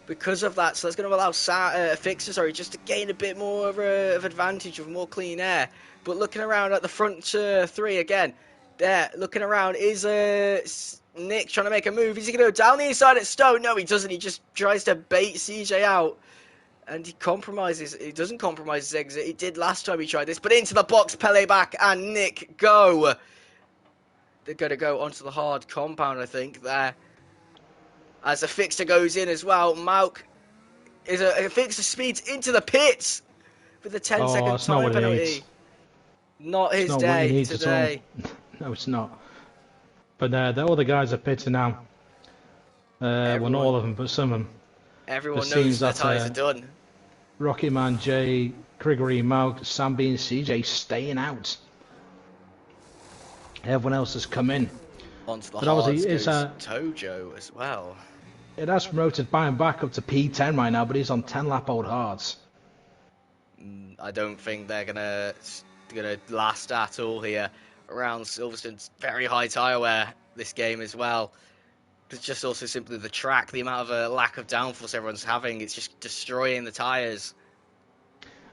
because of that. So that's going to allow Fixter, just to gain a bit more of advantage of more clean air. But looking around at the front 3 again, there, looking around is Nick trying to make a move. Is he going to go down the inside at Stone? No, he doesn't. He just tries to bait CJ out. And he doesn't compromise his exit. He did last time he tried this. But into the box, Pele back, and Nick go. They're going to go onto the hard compound, I think, there. As a Fixter goes in as well. Mauk is a Fixter speeds into the pits with a 10-second time penalty. Not his day today. No, it's not. But all the guys are pitting now. Well, not all of them, but some of them. Everyone knows the tyres are done. Rocky Man, Jay, Kriegery, Mauk, Sam B and CJ staying out. Everyone else has come in. Onto the hards goes Tojo as well. It has promoted by and back up to P10 right now, but he's on 10 lap old hards. I don't think they're gonna last at all here around Silverstone's very high tyre wear this game as well. It's just also simply the track, the amount of lack of downforce everyone's having. It's just destroying the tyres.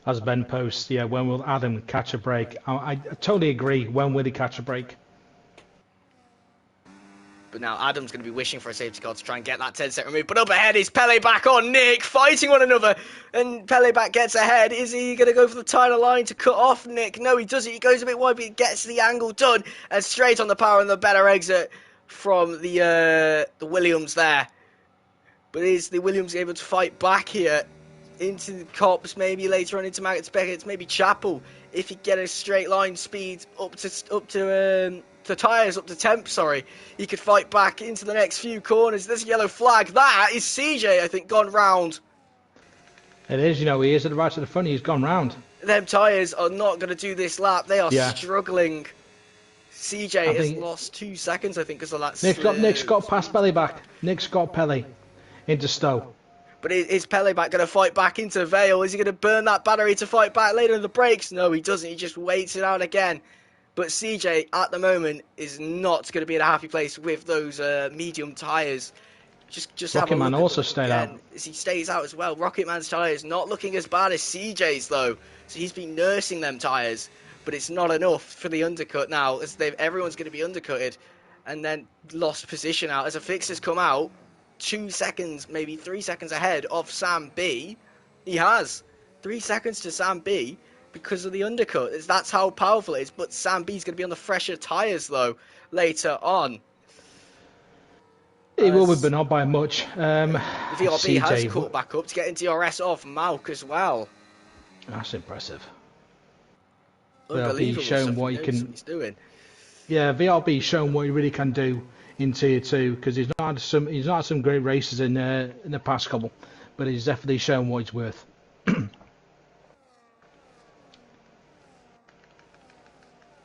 As Ben posts, yeah, when will Adam catch a break? I totally agree. When will he catch a break? But now Adam's going to be wishing for a safety car to try and get that 10-second remove. But up ahead is Pele back on Nick, fighting one another. And Pele back gets ahead. Is he going to go for the tyre line to cut off Nick? No, he doesn't. He goes a bit wide, but he gets the angle done. And straight on the power and the better exit from the Williams there. But is the Williams able to fight back here into the Cops, maybe later on into Maggots Beckett, maybe Chapel, if he get a straight line speed up to tyres, up to temp, sorry, he could fight back into the next few corners. There's a yellow flag. That is CJ, I think, gone round. It is, you know, he is at the right of the front. He's gone round. Them tyres are not going to do this lap. They are struggling. CJ has lost 2 seconds, I think, because of that. Nick's got past Pele back. Nick's got Pele into Stowe. But is Pele back going to fight back into Vale? Is he going to burn that battery to fight back later in the brakes? No, he doesn't. He just waits it out again. But CJ, at the moment, is not going to be in a happy place with those medium tyres. Just Rocket Man also stayed out. As he stays out as well. Rocket Man's tyres not looking as bad as CJ's, though. So he's been nursing them tyres. But it's not enough for the undercut now, as everyone's going to be undercutted. And then lost position out. As a fix has come out, 2 seconds, maybe 3 seconds ahead of Sam B. He has 3 seconds to Sam B because of the undercut. That's how powerful it is. But Sam B's going to be on the fresher tyres, though, later on. He will be, but not by much. VRB has caught back up to get into DRS off Malk as well. That's impressive. Unbelievable shown what he can. He's doing. Yeah, VRB shown what he really can do in Tier 2, because he's not had some great races in the past couple, but he's definitely shown what he's worth.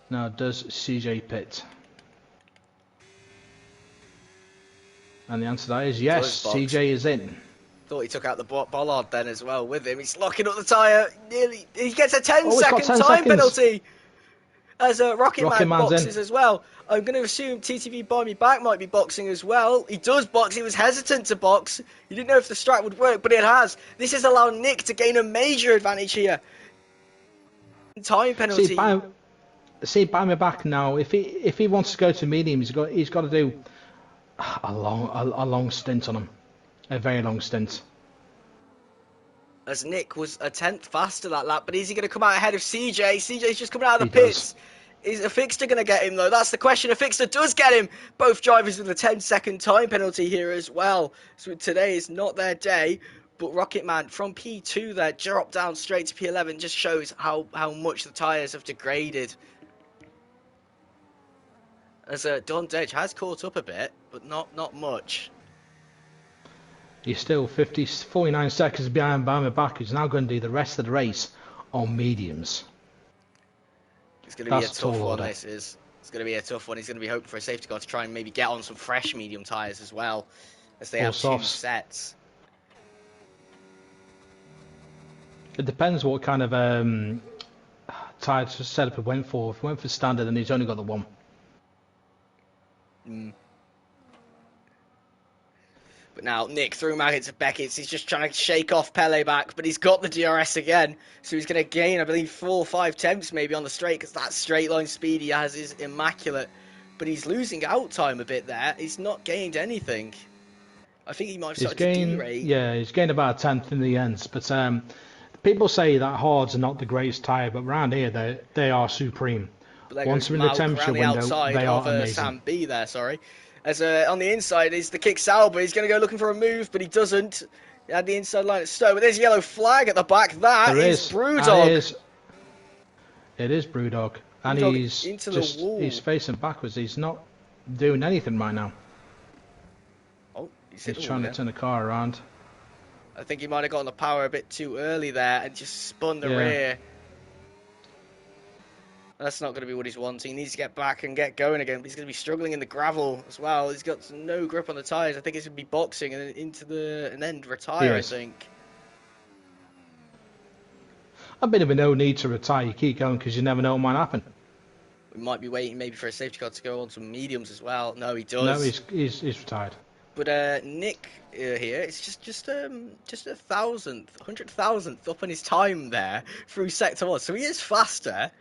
Now, does CJ pit? And the answer to that is yes, CJ is in. Thought he took out the bollard then as well with him. He's locking up the tyre. Nearly, he gets a 10-second time penalty. As Rocket Man boxes as well. I'm going to assume TTV Buy Me Back might be boxing as well. He does box. He was hesitant to box. He didn't know if the strat would work, but it has. This has allowed Nick to gain a major advantage here. Time penalty. Buy Me Back now. If he wants to go to medium, he's got to do a long stint on him. A very long stint. As Nick was a 10th faster that lap, but is he going to come out ahead of CJ? CJ's just coming out of the pits. Is a fixture going to get him, though? That's the question. A fixture does get him. Both drivers with a 10-second time penalty here as well. So today is not their day. But Rocket Man from P2 there, dropped down straight to P11, just shows how much the tyres have degraded. As Don Dedge has caught up a bit, but not much. He's still 49 seconds behind Buy Me Back. He's now going to do the rest of the race on mediums. It's going to be a tough one, this is. It's going to be a tough one. He's going to be hoping for a safety car to try and maybe get on some fresh medium tyres as well, as they have two sets. It depends what kind of tyre setup he went for. If he went for standard, then he's only got the one. But now Nick through Maggots of Beckett's. He's just trying to shake off Pele back, but he's got the DRS again. So he's going to gain, I believe, 4 or 5 tenths maybe on the straight, because that straight line speed he has is immaculate. But he's losing out time a bit there. He's not gained anything. I think he might have started to derate. Yeah, he's gained about a tenth in the ends. But people say that hards are not the greatest tyre, but around here they are supreme. Once we're in the temperature window, they are amazing. Sam B there, sorry. As on the inside is the Kick Sauber. He's going to go looking for a move, but he doesn't. He had the inside line at Stowe, but there's a yellow flag at the back. That is Brewdog. It is Brewdog. And he's facing backwards. He's not doing anything right now. Oh, he's trying to turn the car around. I think he might have gotten the power a bit too early there and just spun the rear. That's not going to be what he's wanting. He needs to get back and get going again. But he's going to be struggling in the gravel as well. He's got no grip on the tyres. I think he's going to be boxing and then retire, I think. A bit of a no need to retire. You keep going because you never know what might happen. We might be waiting maybe for a safety car to go on some mediums as well. No, he does. No, he's retired. But Nick here, it's just a 100,000th up on his time there through sector 1. So he is faster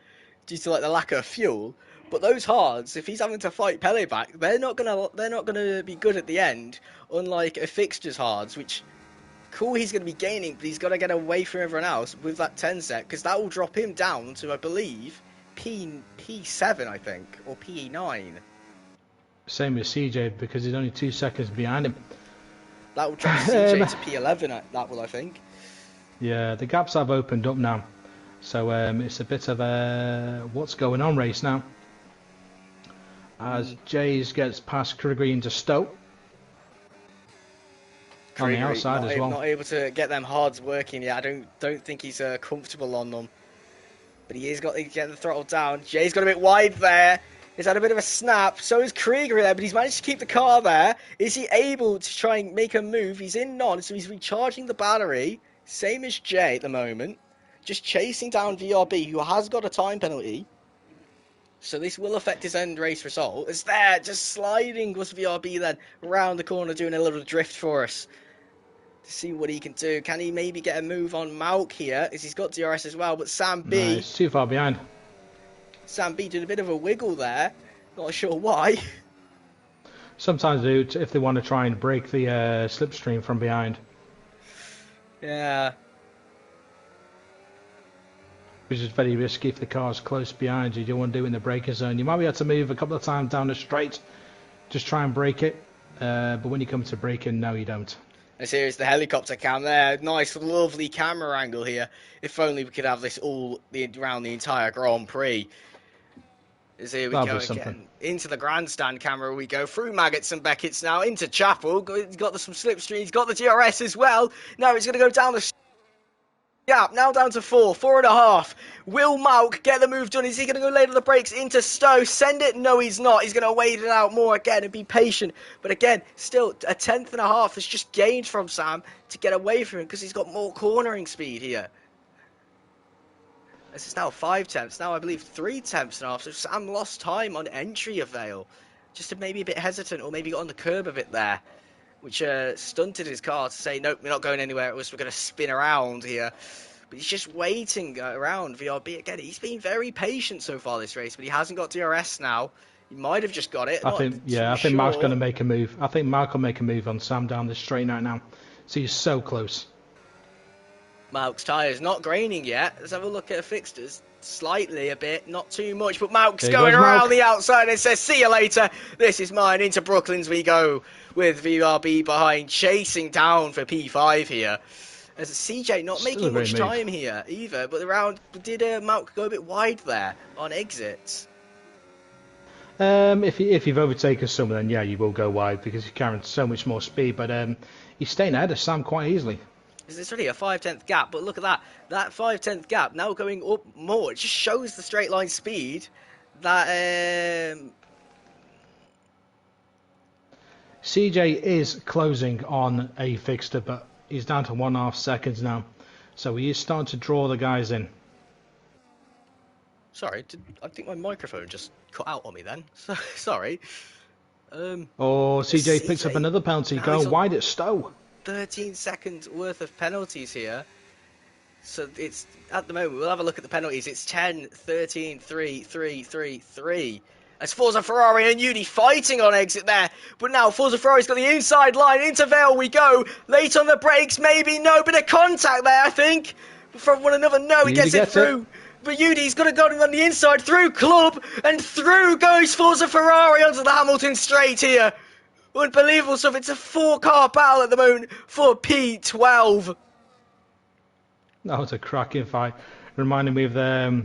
due to like the lack of fuel. But those hards, if he's having to fight Pele back, they're not gonna be good at the end. Unlike a fixtures hards, which cool he's gonna be gaining, but he's gotta get away from everyone else with that 10 set because that will drop him down to I believe P7 I think or P9. Same as CJ because he's only 2 seconds behind him. That will drop CJ to P11. That will, I think. Yeah, the gaps have opened up now, so it's a bit of a what's going on race now. As Jays gets past Kriggery into Stowe on the outside as well. Not able to get them hards working yet. I don't think he's comfortable on them, but he is got to get the throttle down. Jay's got a bit wide there. He's had a bit of a snap, so is Krieger there, but he's managed to keep the car there. Is he able to try and make a move? He's in non, so he's recharging the battery, same as Jay at the moment. Just chasing down VRB, who has got a time penalty. So this will affect his end race result. It's there, just sliding was VRB then, around the corner doing a little drift for us. To see what he can do. Can he maybe get a move on Malk here, as he's got DRS as well, but Sam B... No, he's too far behind. Sam B did a bit of a wiggle there. Not sure why. Sometimes they do if they want to try and break the slipstream from behind. Yeah. Which is very risky if the car's close behind you. You don't want to do it in the braking zone. You might be able to move a couple of times down the straight. Just try and break it. But when you come to braking, no you don't. And here's the helicopter cam there. Nice, lovely camera angle here. If only we could have this all around the entire Grand Prix. As here we go again. Into the grandstand camera we go. Through Maggots and Beckett's now. Into Chapel. He's got some slipstream. He's got the DRS as well. Now he's going to go down the gap. Now down to 4.5. Will Malk get the move done? Is he going to go late on the brakes into Stowe? Send it? No, he's not. He's going to wait it out more again and be patient. But again, still a 1/10.5 that's just gained from Sam to get away from him because he's got more cornering speed here. This is now 5 tenths. Now I believe 3 tenths.5. So Sam lost time on entry of Vale. Just maybe a bit hesitant or maybe got on the curb a bit there. Which stunted his car to say, nope, we're not going anywhere. We're going to spin around here. But he's just waiting around VRB again. He's been very patient so far this race, but he hasn't got DRS now. He might have just got it. I think Mark's going to make a move. I think Mark will make a move on Sam down the straight right now. So he's so close. Malk's tyres not graining yet. Let's have a look at the fixtures. Slightly a bit, not too much, but Malk's going around the outside and says, see you later. This is mine. Into Brooklands we go with VRB behind, chasing down for P5 here. As CJ not making much time here either, but the round did Malk go a bit wide there on exits. If you've overtaken someone, then yeah, you will go wide because you're carrying so much more speed, but he's staying ahead of Sam quite easily. It's only a 5/10 gap, but look at that. That 5/10 gap now going up more. It just shows the straight line speed that CJ is closing on a fixture, but he's down to 1.5 seconds now. So he is starting to draw the guys in. Sorry, I think my microphone just cut out on me then. Sorry. CJ picks up another penalty, going wide at Stowe. 13 seconds worth of penalties here. So it's, at the moment, we'll have a look at the penalties. It's 10, 13, 3, 3, 3, 3. As Forza Ferrari and Uni fighting on exit there. But now Forza Ferrari's got the inside line. Into Vale we go. Late on the brakes, maybe. No, bit of contact there, I think. From one another, no, he gets it through. But Yudi's got to go on the inside, through Club, and through goes Forza Ferrari onto the Hamilton straight here. Unbelievable stuff. It's a 4-car battle at the moment for P12. That was a cracking fight. Reminding me of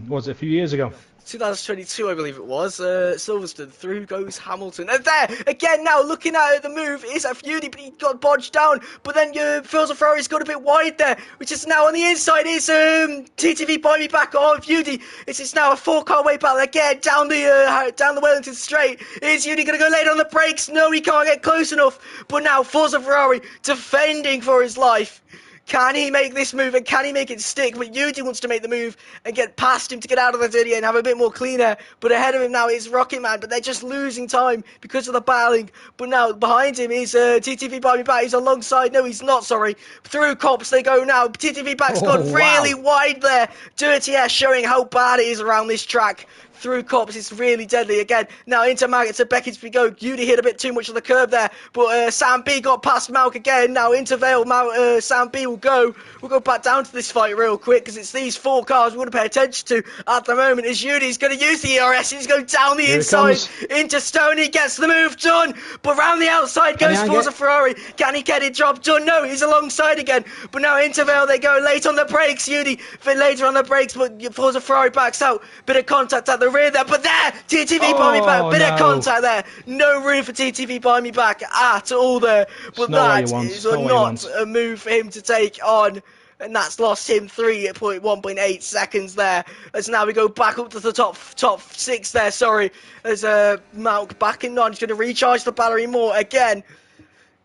was it a few years ago? 2022, I believe it was. Silverstone, through goes Hamilton. And there, again now, looking at the move, is a Feudy, but he got bodged down. But then Forza Ferrari's got a bit wide there, which is now on the inside. Is TTV by me back on Feudy. It's now a 4-car way battle again, down the Wellington straight. Is Feudy going to go late on the brakes? No, he can't get close enough. But now Forza Ferrari defending for his life. Can he make this move and can he make it stick? But Yuji wants to make the move and get past him to get out of the dirty and have a bit more clean air. But ahead of him now is Rocket Man, but they're just losing time because of the battling. But now behind him is TTV by me back. He's alongside. No, he's not, sorry. Through Cops they go now. TTV back's gone really wide there. Dirty air showing how bad it is around this track. Through Cops, it's really deadly again. Now into Maggots and Beckett's we go. Yudy hit a bit too much on the curb there, but Sam B got past Malk again. Now into Vale, Sam B will go. We'll go back down to this fight real quick because it's these 4 cars we want to pay attention to at the moment. Is Yudy's going to use the ERS. He's going down the inside into Stoney, gets the move done, but round the outside goes Forza Ferrari. Can he get it job done? No, he's alongside again. But now into Vale they go late on the brakes. Yudy later on the brakes, but Forza Ferrari backs out. Bit of contact at the rear there, but there, TTV by me back, bit of contact there, no room for TTV by me back at all there, but that is not a move for him to take on, and that's lost him 3.1.8 seconds there, as now we go back up to the top 6 there, sorry, as Malk backing on, he's going to recharge the battery more again.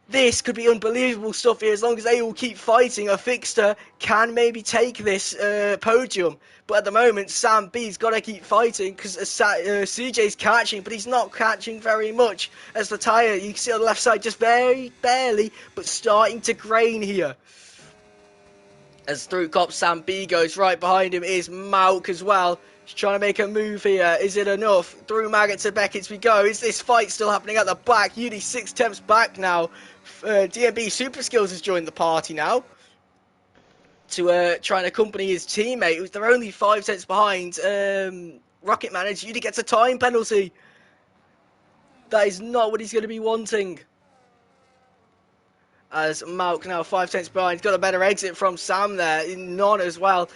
This could be unbelievable stuff here as long as they all keep fighting. A Fixter can maybe take this podium. But at the moment, Sam B's got to keep fighting because CJ's catching, but he's not catching very much. As the tyre, you can see on the left side, just very barely, but starting to grain here. As through Cop, Sam B goes right behind him is Malk as well. He's trying to make a move here. Is it enough? Through Maggot to Beckett's we go. Is this fight still happening at the back? Udi 6 temps back now. DMB Super Skills has joined the party now to try and accompany his teammate. They're only 5 tenths behind. Rocket Man, as Udi gets a time penalty. That is not what he's going to be wanting. As Malk now 5 tenths behind. He's got a better exit from Sam there. None as well.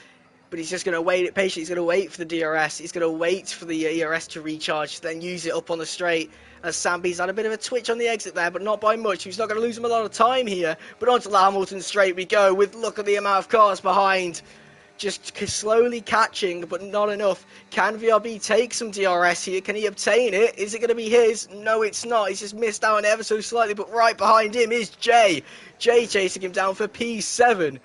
But he's just going to wait patiently. He's going to wait for the DRS. He's going to wait for the ERS to recharge, then use it up on the straight. As Samby's had a bit of a twitch on the exit there, but not by much. He's not going to lose him a lot of time here. But onto the Hamilton straight we go with, look at the amount of cars behind. Just slowly catching, but not enough. Can VRB take some DRS here? Can he obtain it? Is it going to be his? No, it's not. He's just missed out ever so slightly, but right behind him is Jay. Jay chasing him down for P7.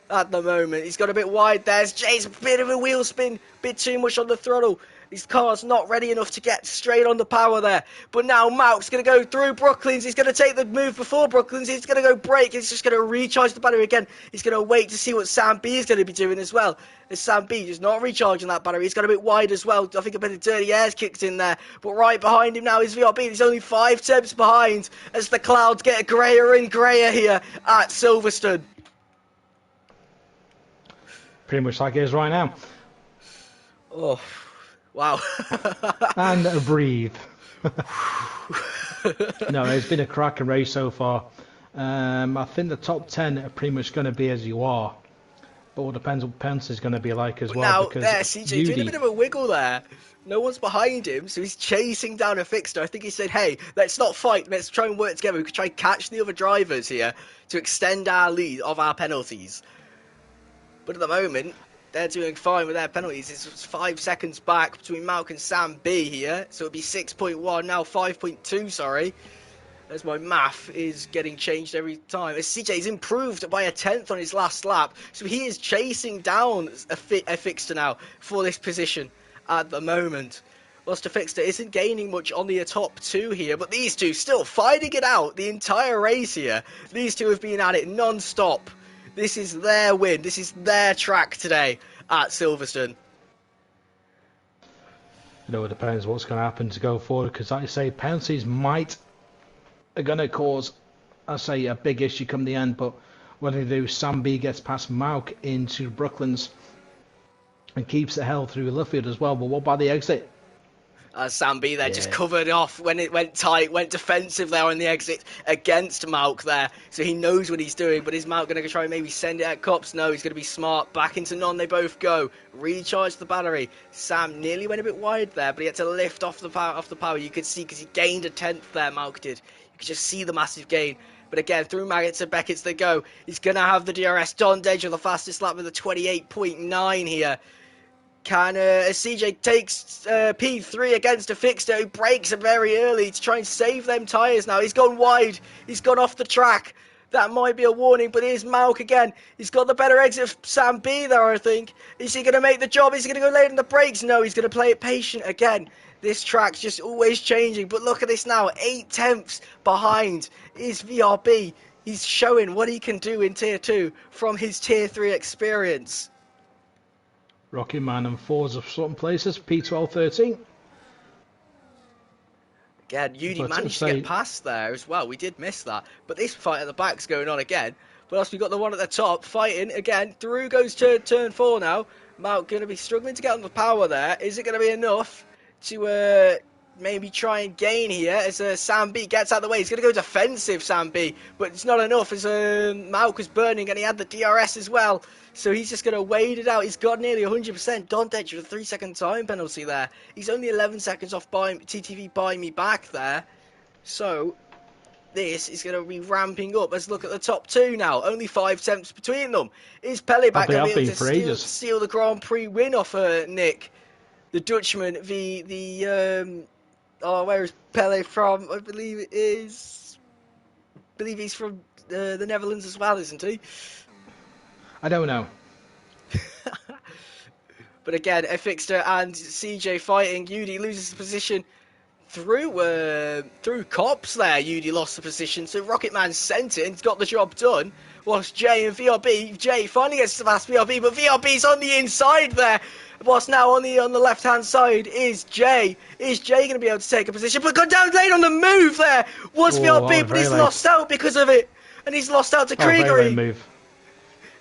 At the moment, he's got a bit wide there. Jay's a bit of a wheel spin, bit too much on the throttle. His car's not ready enough to get straight on the power there. But now Malk's going to go through Brooklands. He's going to take the move before Brooklands. He's going to go brake. He's just going to recharge the battery again. He's going to wait to see what Sam B is going to be doing as well. As Sam B is not recharging that battery. He's got a bit wide as well. I think a bit of dirty air's kicked in there. But right behind him now is VRB. He's only 5 temps behind as the clouds get grayer and grayer here at Silverstone. Pretty much like it is right now. Oh, wow. And breathe. No, it's been a cracking race so far. I think the top 10 are pretty much going to be as you are. But it depends what Pence is going to be like as well. Now, because there, CJ doing a bit of a wiggle there. No one's behind him, so he's chasing down a Fixter. I think he said, hey, let's not fight. Let's try and work together. We could try and catch the other drivers here to extend our lead of our penalties. But at the moment, they're doing fine with their penalties. It's 5 seconds back between Malk and Sam B here. So it'll be 6.1, now 5.2, sorry. As my math is getting changed every time. As CJ's improved by a 10th on his last lap. So he is chasing down a Fixter now for this position at the moment. Whilst a Fixter isn't gaining much on the top 2 here. But these two still fighting it out the entire race here. These two have been at it non-stop. This is their win. This is their track today at Silverstone. You know, it depends what's going to happen to go forward. Because, like I say, penalties are going to cause, I say, a big issue come the end. But what they do, Sam B gets past Malk into Brooklands and keeps it held through Luffield as well. But what about the exit? Sam B there just Yeah. covered off when it went tight, went defensive there on the exit against Malk there. So he knows what he's doing, but is Malk going to try and maybe send it at Cops? No, he's going to be smart. Back into non, they both go. Recharge the battery. Sam nearly went a bit wide there, but he had to lift off the power. You could see because he gained a 10th there, Malk did. You could just see the massive gain. But again, through Maggots and Beckett's they go. He's going to have the DRS. Dondedge with the fastest lap with a 28.9 here. Can CJ takes P3 against a fixture who breaks it very early to try and save them tyres now. He's gone wide. He's gone off the track. That might be a warning, but here's Malk again. He's got the better exit of Sam B there, I think. Is he going to make the job? Is he going to go late in the brakes? No, he's going to play it patient again. This track's just always changing, but look at this now. 8/10 behind is VRB. He's showing what he can do in Tier 2 from his Tier 3 experience. Rocky Man and Forza for some places, P12-13. Again, Yudi managed to get past there as well. We did miss that. But this fight at the back's going on again. But else we've got the one at the top fighting again. Through goes to turn 4 now. Malk going to be struggling to get on the power there. Is it going to be enough to maybe try and gain here as Sam B gets out of the way? He's going to go defensive, Sam B. But it's not enough as Malk was burning and he had the DRS as well. So he's just going to wait it out. He's got nearly 100%. Dondedge with a 3-second time penalty there. He's only 11 seconds off by TTV Buy Me Back there. So this is going to be ramping up. Let's look at the top two now. Only 5/10 between them. Is Pele back going to be able to steal the Grand Prix win off Nick? The Dutchman, where is Pele from? I believe he's from the Netherlands as well, isn't he? I don't know. But again, Fixter and CJ fighting. Yudi loses the position through Cops there. Yudi lost the position, so Rocketman sent it and got the job done. Whilst Jay and VRB, Jay finally gets past VRB, but VRB's on the inside there. Whilst now on the left hand side is Jay. Is Jay going to be able to take a position? But got down late on the move there. Was VRB, but he's lost out because of it, and he's lost out to Kriegery. Move.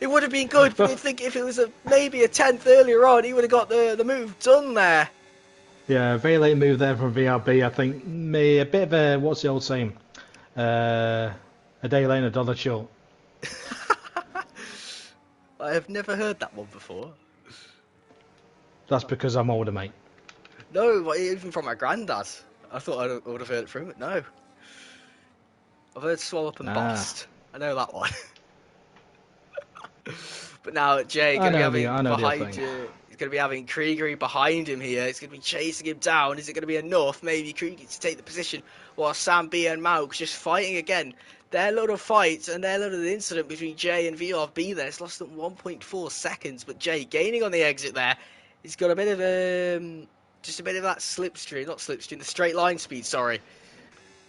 It would have been good, but I think if it was maybe a 10th earlier on, he would have got the move done there. Yeah, very late move there from VRB. I think a bit of a, what's the old saying? A day late and a dollar short. I have never heard that one before. That's because I'm older, mate. No, even from my granddad. I thought I would have heard it from him. No. I've heard swallop and bust. I know that one. But now Jay going to be having behind you. He's going to be having Kriegery behind him here. It's going to be chasing him down. Is it going to be enough? Maybe Kriegery to take the position while Sam B and Malk just fighting again. Their little fight and their little incident between Jay and VRB there. It's lost them 1.4 seconds, but Jay gaining on the exit there. He's got a bit of just a bit of that the straight line speed, sorry,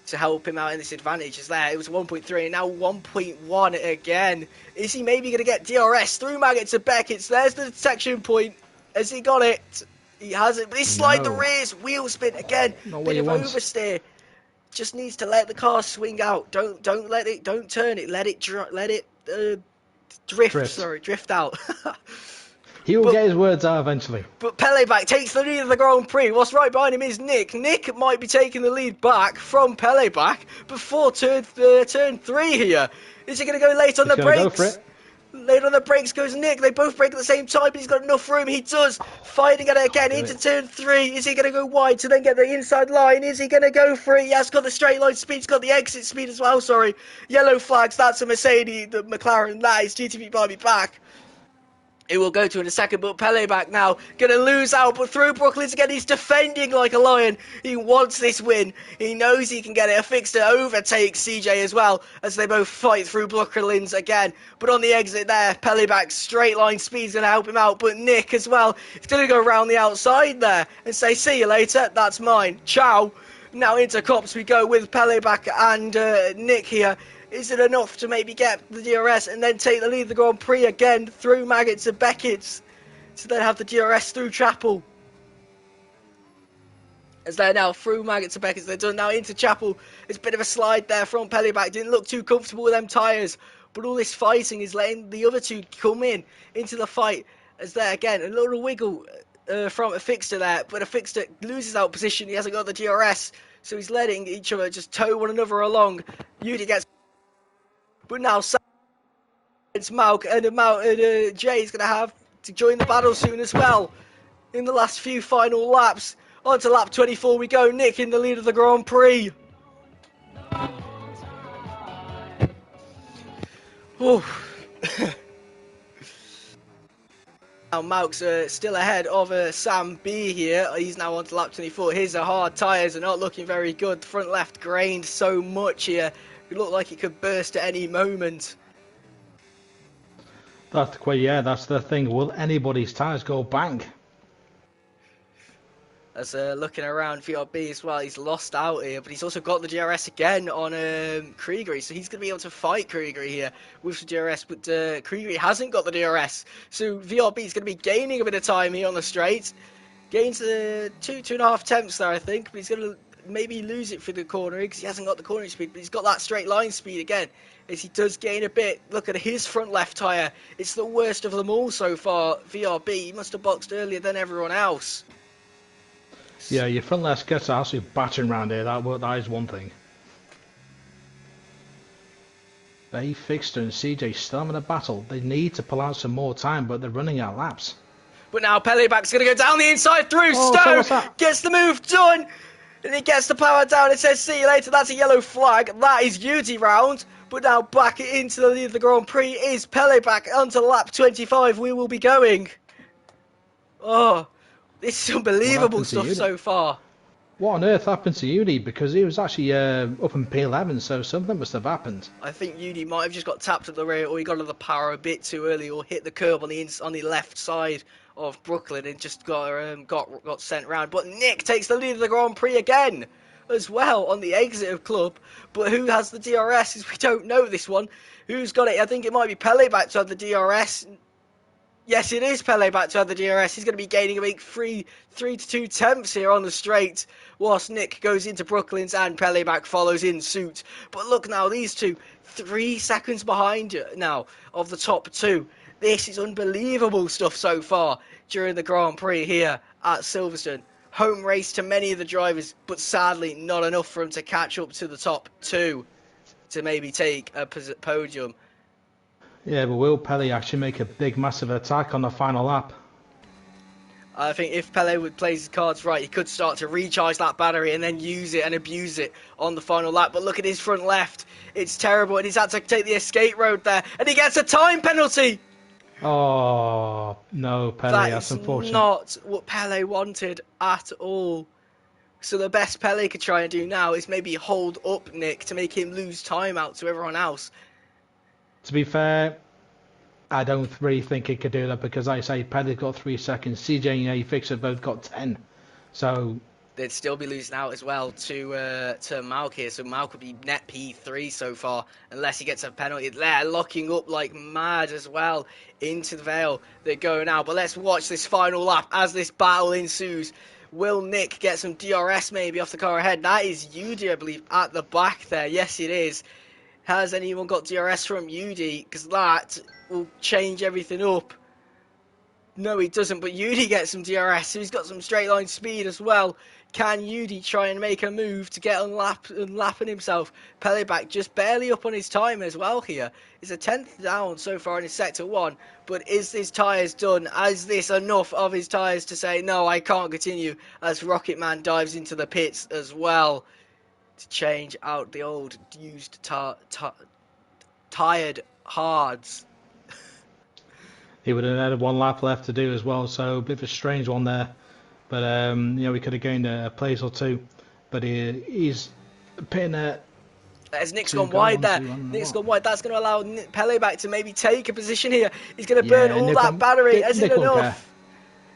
to help him out in this advantage. Is there? It was 1.3 and now 1.1 again. Is he maybe going to get DRS through Maggots and Beckett's? There's the detection point. Has he got it? He hasn't, but he slide the rears, wheel spin again. Bit of oversteer. Just needs to let the car swing out. Don't turn it. Let it drift out. He will get his words out eventually. But Pele back takes the lead of the Grand Prix. What's right behind him is Nick. Nick might be taking the lead back from Pele back before turn 3 here. Is he going to go late on the brakes? Go for it. Late on the brakes goes Nick. They both brake at the same time, but he's got enough room. He does. Fighting at it again into turn 3. Is he going to go wide to then get the inside line? Is he going to go for it? He has got the straight line speed. He's got the exit speed as well, sorry. Yellow flags. That's a Mercedes. The McLaren. That is GTV Buy Me Back. It will go to in a second, but Pele back now. Going to lose out, but through Brooklyn's again. He's defending like a lion. He wants this win. He knows he can get it. A Fixter overtakes CJ as well as they both fight through Brooklyn's again. But on the exit there, Pele back straight line speed's going to help him out. But Nick as well. He's going to go around the outside there and say, see you later. That's mine. Ciao. Now into Cops we go with Pele back and Nick here. Is it enough to maybe get the DRS and then take the lead of the Grand Prix again through Maggots and Beckett's to then have the DRS through Chapel? As they're now through Maggots and Beckett's, they're done now into Chapel. It's a bit of a slide there from Pele back. Didn't look too comfortable with them tyres, but all this fighting is letting the other two come into the fight. As there again, a little wiggle. from a Fixter there, but a Fixter loses out position. He hasn't got the DRS, so he's letting each other just tow one another along. Yudi gets, but now it's Malk, and Jay's going to have to join the battle soon as well. In the last few final laps, on to lap 24 we go. Nick in the lead of the Grand Prix. Oh. Now Malk's still ahead of Sam B here. He's now on to lap 24. His hard tyres are not looking very good. The front left grained so much here. It looked like it could burst at any moment. That's the thing. Will anybody's tyres go bang? As looking around VRB as well, he's lost out here, but he's also got the DRS again on Krieger, so he's going to be able to fight Krieger here with the DRS, but Krieger hasn't got the DRS, so VRB is going to be gaining a bit of time here on the straight. Gains two and a half tenths there, I think, but he's going to maybe lose it for the corner because he hasn't got the cornering speed, but he's got that straight line speed again, as he does gain a bit. Look at his front left tyre, it's the worst of them all so far. VRB, he must have boxed earlier than everyone else. Yeah, your front left gets absolutely battering around here. That is one thing. They Fixter and CJ still having a battle. They need to pull out some more time, but they're running out of laps. But now Pelleback's going to go down the inside through. Stone gets the move done. And he gets the power down. It says, see you later. That's a yellow flag. That is Yudi round. But now back into the lead of the Grand Prix is Pelleback onto lap 25. We will be going. Oh. This is unbelievable stuff so far. What on earth happened to Yudi? Because he was actually up in P11, so something must have happened. I think Yudi might have just got tapped at the rear, or he got on the power a bit too early, or hit the curb on the left side of Brooklyn and just got sent round. But Nick takes the lead of the Grand Prix again, as well, on the exit of Club. But who has the DRS? We don't know this one. Who's got it? I think it might be Pelleback to have the DRS. Yes, it is Pelleback to have the DRS. He's going to be gaining a big 3 to 2 tenths here on the straight, whilst Nick goes into Brooklyn's and Pelleback follows in suit. But look now, these two, 3 seconds behind now of the top two. This is unbelievable stuff so far during the Grand Prix here at Silverstone. Home race to many of the drivers, but sadly not enough for them to catch up to the top two to maybe take a podium. Yeah, but will Pelle actually make a big, massive attack on the final lap? I think if Pelle would play his cards right, he could start to recharge that battery and then use it and abuse it on the final lap. But look at his front left. It's terrible, and he's had to take the escape road there, and he gets a time penalty. Oh, no, Pelle, that's unfortunate. Not what Pelle wanted at all. So the best Pelle could try and do now is maybe hold up Nick to make him lose time out to everyone else. To be fair, I don't really think he could do that because, like I say, Pelle's got 3 seconds. CJ and Fixer both got 10. So they'd still be losing out as well to Malk here. So Malk would be net P3 so far, unless he gets a penalty. They're locking up like mad as well into the Vale. They're going out. But let's watch this final lap as this battle ensues. Will Nick get some DRS maybe off the car ahead? That is Yudi, I believe, at the back there. Yes, it is. Has anyone got DRS from Yudi? Because that will change everything up. No, he doesn't, but Yudi gets some DRS, so he's got some straight line speed as well. Can Yudi try and make a move to get unlapping himself? Pelleback just barely up on his time as well here. It's a 10th down so far in his sector 1, but is his tyres done? Is this enough of his tyres to say, no, I can't continue, as Rocketman dives into the pits as well to change out the old used tired hards. He would have had 1 lap left to do as well, so a bit of a strange one there. But we could have gained a place or two. But he's pitting as Nick's gone wide there. Nick's gone wide. That's going to allow Pelleback to maybe take a position here. He's going to burn all that battery. Is it enough?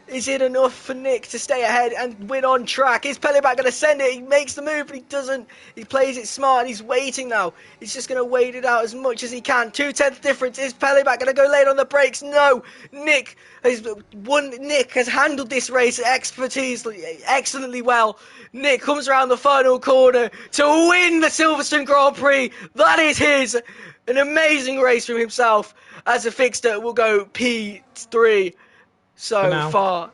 Is it enough for Nick to stay ahead and win on track? Is Pelleback going to send it? He makes the move, but he doesn't. He plays it smart, and he's waiting now. He's just going to wait it out as much as he can. 2/10 difference. Is Pelleback going to go late on the brakes? No. Nick has handled this race excellently well. Nick comes around the final corner to win the Silverstone Grand Prix. That is his. An amazing race from himself. As a Fixter, will go P3. So far.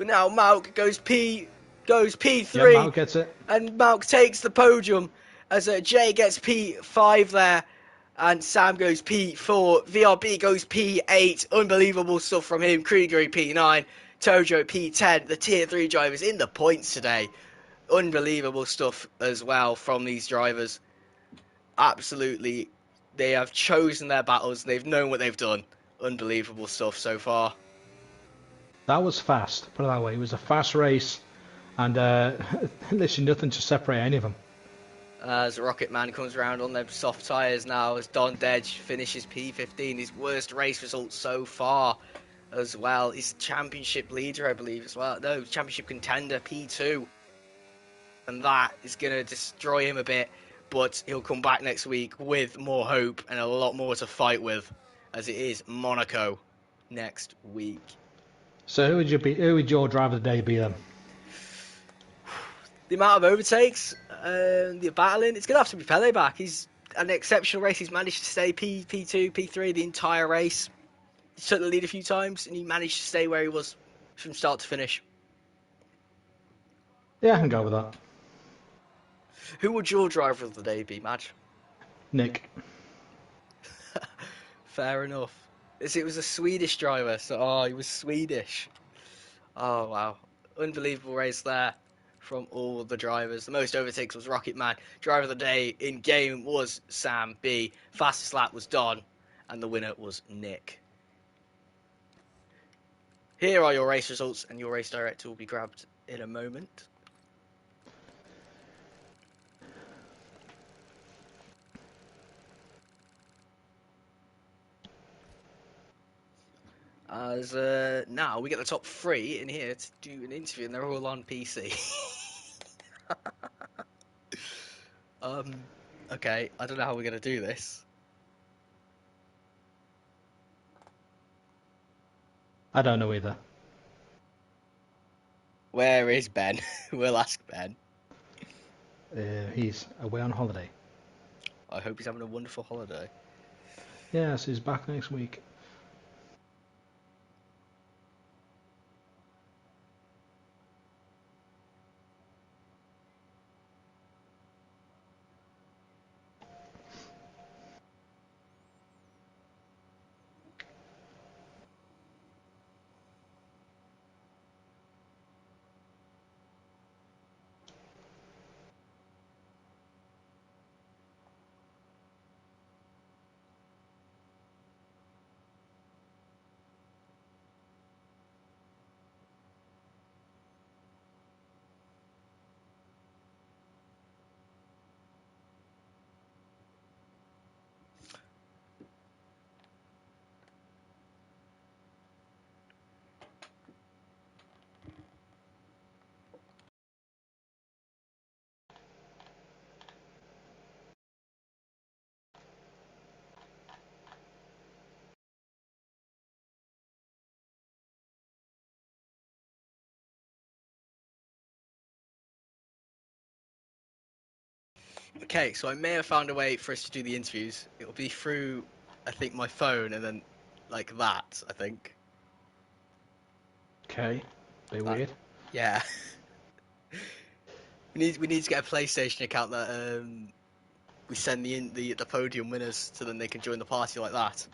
But now Malk goes Yeah, P3, Mount gets it. and Malk takes the podium as Jay gets P5 there, and Sam goes P4. VRB goes P8. Unbelievable stuff from him. Krieger P9. Tojo P10. The tier 3 drivers in the points today. Unbelievable stuff as well from these drivers. Absolutely, they have chosen their battles. They've known what they've done. Unbelievable stuff so far. That was fast. Put it that way. It was a fast race, and literally nothing to separate any of them. As Rocket Man comes around on them soft tyres now, as Don Dedge finishes P15, his worst race result so far as well. He's championship leader, I believe, as well. No, championship contender, P2. And that is going to destroy him a bit, but he'll come back next week with more hope and a lot more to fight with, as it is Monaco next week. So who would you be? Who would your driver of the day be then? The amount of overtakes, the battling, it's going to have to be Pele back. He's an exceptional race. He's managed to stay P2, P3 the entire race. He took the lead a few times, and he managed to stay where he was from start to finish. Yeah, I can go with that. Who would your driver of the day be, Madge? Nick. Fair enough. It was a Swedish driver, so he was Swedish. Oh wow, unbelievable race there from all the drivers. The most overtakes was Rocket Man. Driver of the day in game was Sam B. Fastest lap was Don, and the winner was Nick. Here are your race results, and your race director will be grabbed in a moment. As now we get the top 3 in here to do an interview, and they're all on PC. Okay, I don't know how we're gonna do this. I don't know either. Where is Ben? We'll ask Ben. He's away on holiday. I hope he's having a wonderful holiday. Yes, he's back next week. Okay, so I may have found a way for us to do the interviews. It'll be through, I think, my phone, and then like that, I think. Okay. Bit weird. Yeah. we need to get a PlayStation account that we send the podium winners so then they can join the party like that.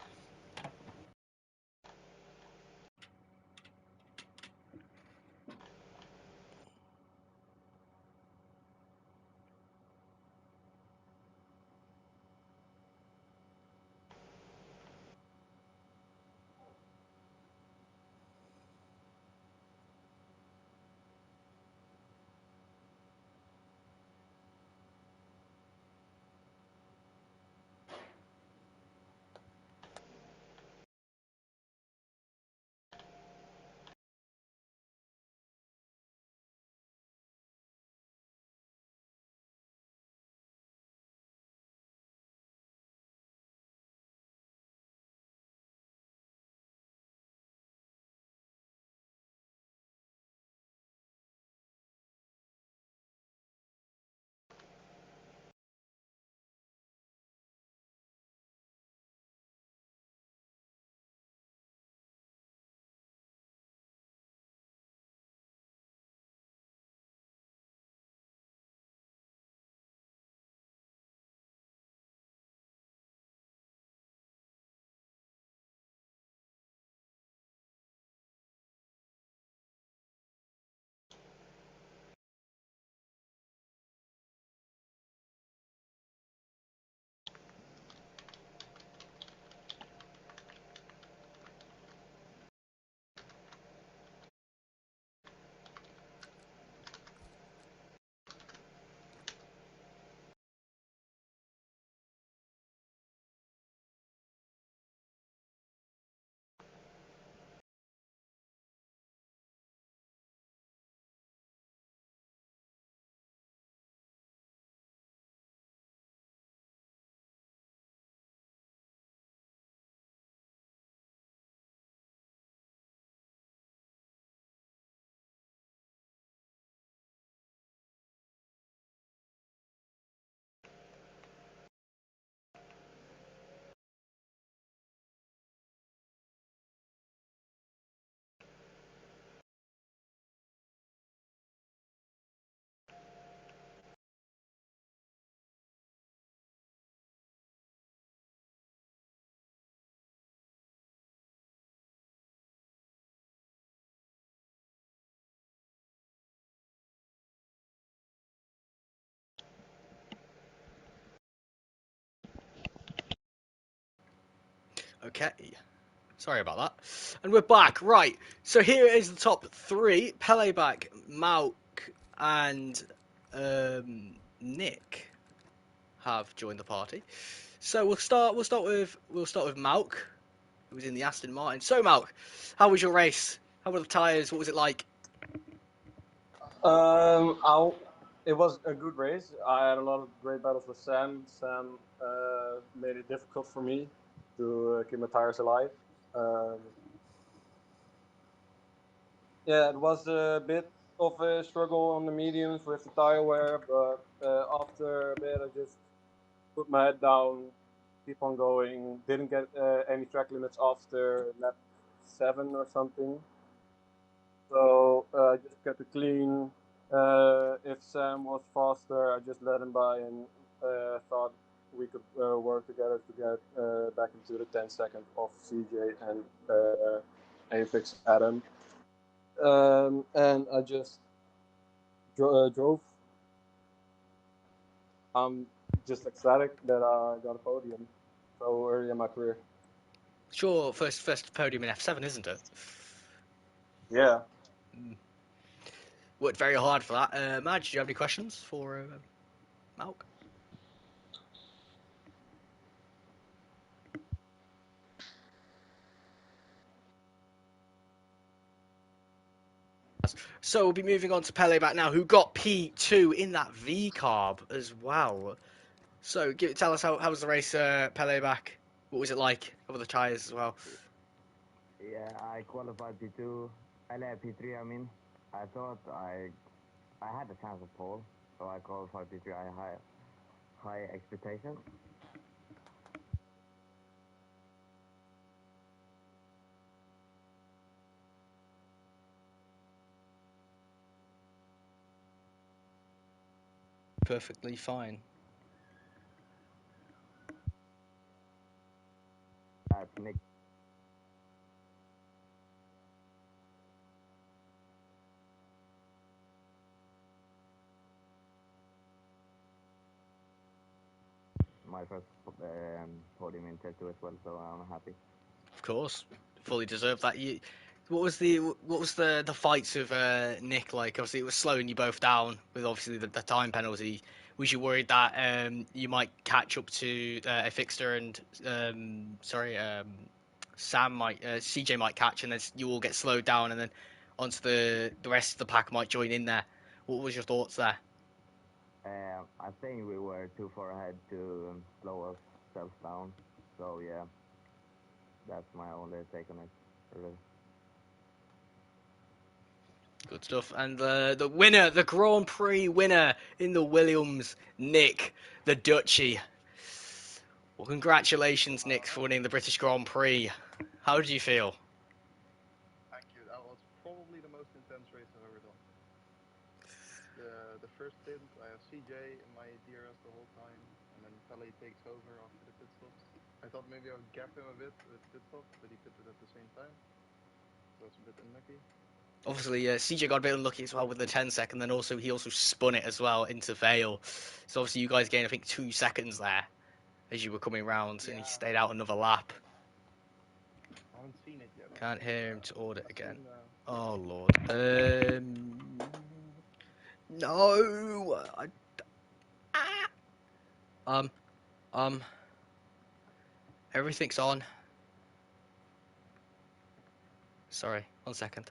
Okay. Sorry about that. And we're back. Right. So here is the top three. Peleback, Mauk, and Nick have joined the party. So we'll start with Mauk, who was in the Aston Martin. So Mauk, how was your race? How were the tyres? What was it like? It was a good race. I had a lot of great battles with Sam. Sam made it difficult for me to keep my tires alive. Yeah, it was a bit of a struggle on the mediums with the tire wear, but after a bit, I just put my head down, keep on going. Didn't get any track limits after lap 7 or something. So I just kept it clean. If Sam was faster, I just let him by and thought we could work together to get back into the 10 seconds of CJ and Apex Adam. And I just drove. I'm just ecstatic that I got a podium so early in my career. Sure, first podium in F7, isn't it? Yeah. Worked very hard for that. Madge, do you have any questions for Mauk? So we'll be moving on to Peleback now, who got P2 in that V carb as well. So tell us how was the race, Peleback? What was it like? How were the tyres as well? Yeah, I qualified P2. I led P3. I mean, I thought I had a chance of pole, so I qualified P3. I had high expectations. Perfectly fine. Nick. My first podium in Test2 as well, so I'm happy. Of course, fully deserved that. What was the fights of Nick like? Obviously, it was slowing you both down with obviously the time penalty. Was you worried that you might catch up to Fixter and Sam might CJ might catch, and then you all get slowed down, and then onto the rest of the pack might join in there? What was your thoughts there? I think we were too far ahead to slow ourselves down. So yeah, that's my only take on it. Really. Good stuff. And the winner, the Grand Prix winner in the Williams, Nick, the Dutchie. Well, congratulations, Nick, for winning the British Grand Prix. How did you feel? Thank you. That was probably the most intense race I've ever done. The first stint, I have CJ in my DRS the whole time, and then Pele takes over after the pit stops. I thought maybe I would gap him a bit with pit stop, but he pitted at the same time. So it's a bit unlucky. Obviously, CJ got a bit unlucky as well with the 10-second, then he also spun it as well into Vale. So obviously you guys gained, I think, 2 seconds there as you were coming round, and he stayed out another lap. I haven't seen it yet. Can't hear him to order again. Oh, Lord. No! Everything's on. Sorry, 1 second.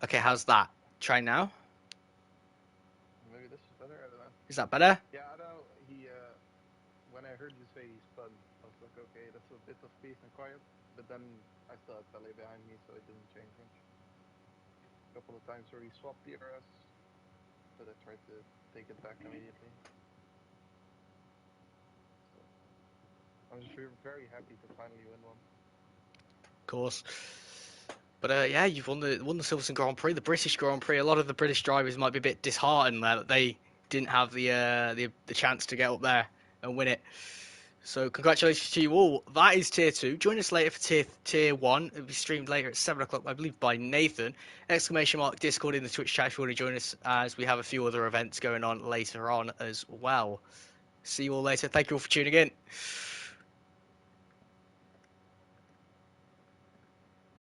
Okay, how's that? Try now. Maybe this is better. I don't know. Is that better? Yeah, I know. When I heard you say he spun, I was like, okay, that's a bit of peace and quiet. But then I still had Pele behind me, so it didn't change much. A couple of times where he swapped DRS, but I tried to take it back immediately. So, I was very happy to finally win one. Of course. But yeah, you've won the Silverstone Grand Prix, the British Grand Prix. A lot of the British drivers might be a bit disheartened there that they didn't have the chance to get up there and win it. So congratulations to you all. That is tier 2. Join us later for tier 1. It'll be streamed later at 7 o'clock, I believe, by Nathan. Exclamation mark Discord in the Twitch chat if you want to join us, as we have a few other events going on later on as well. See you all later. Thank you all for tuning in.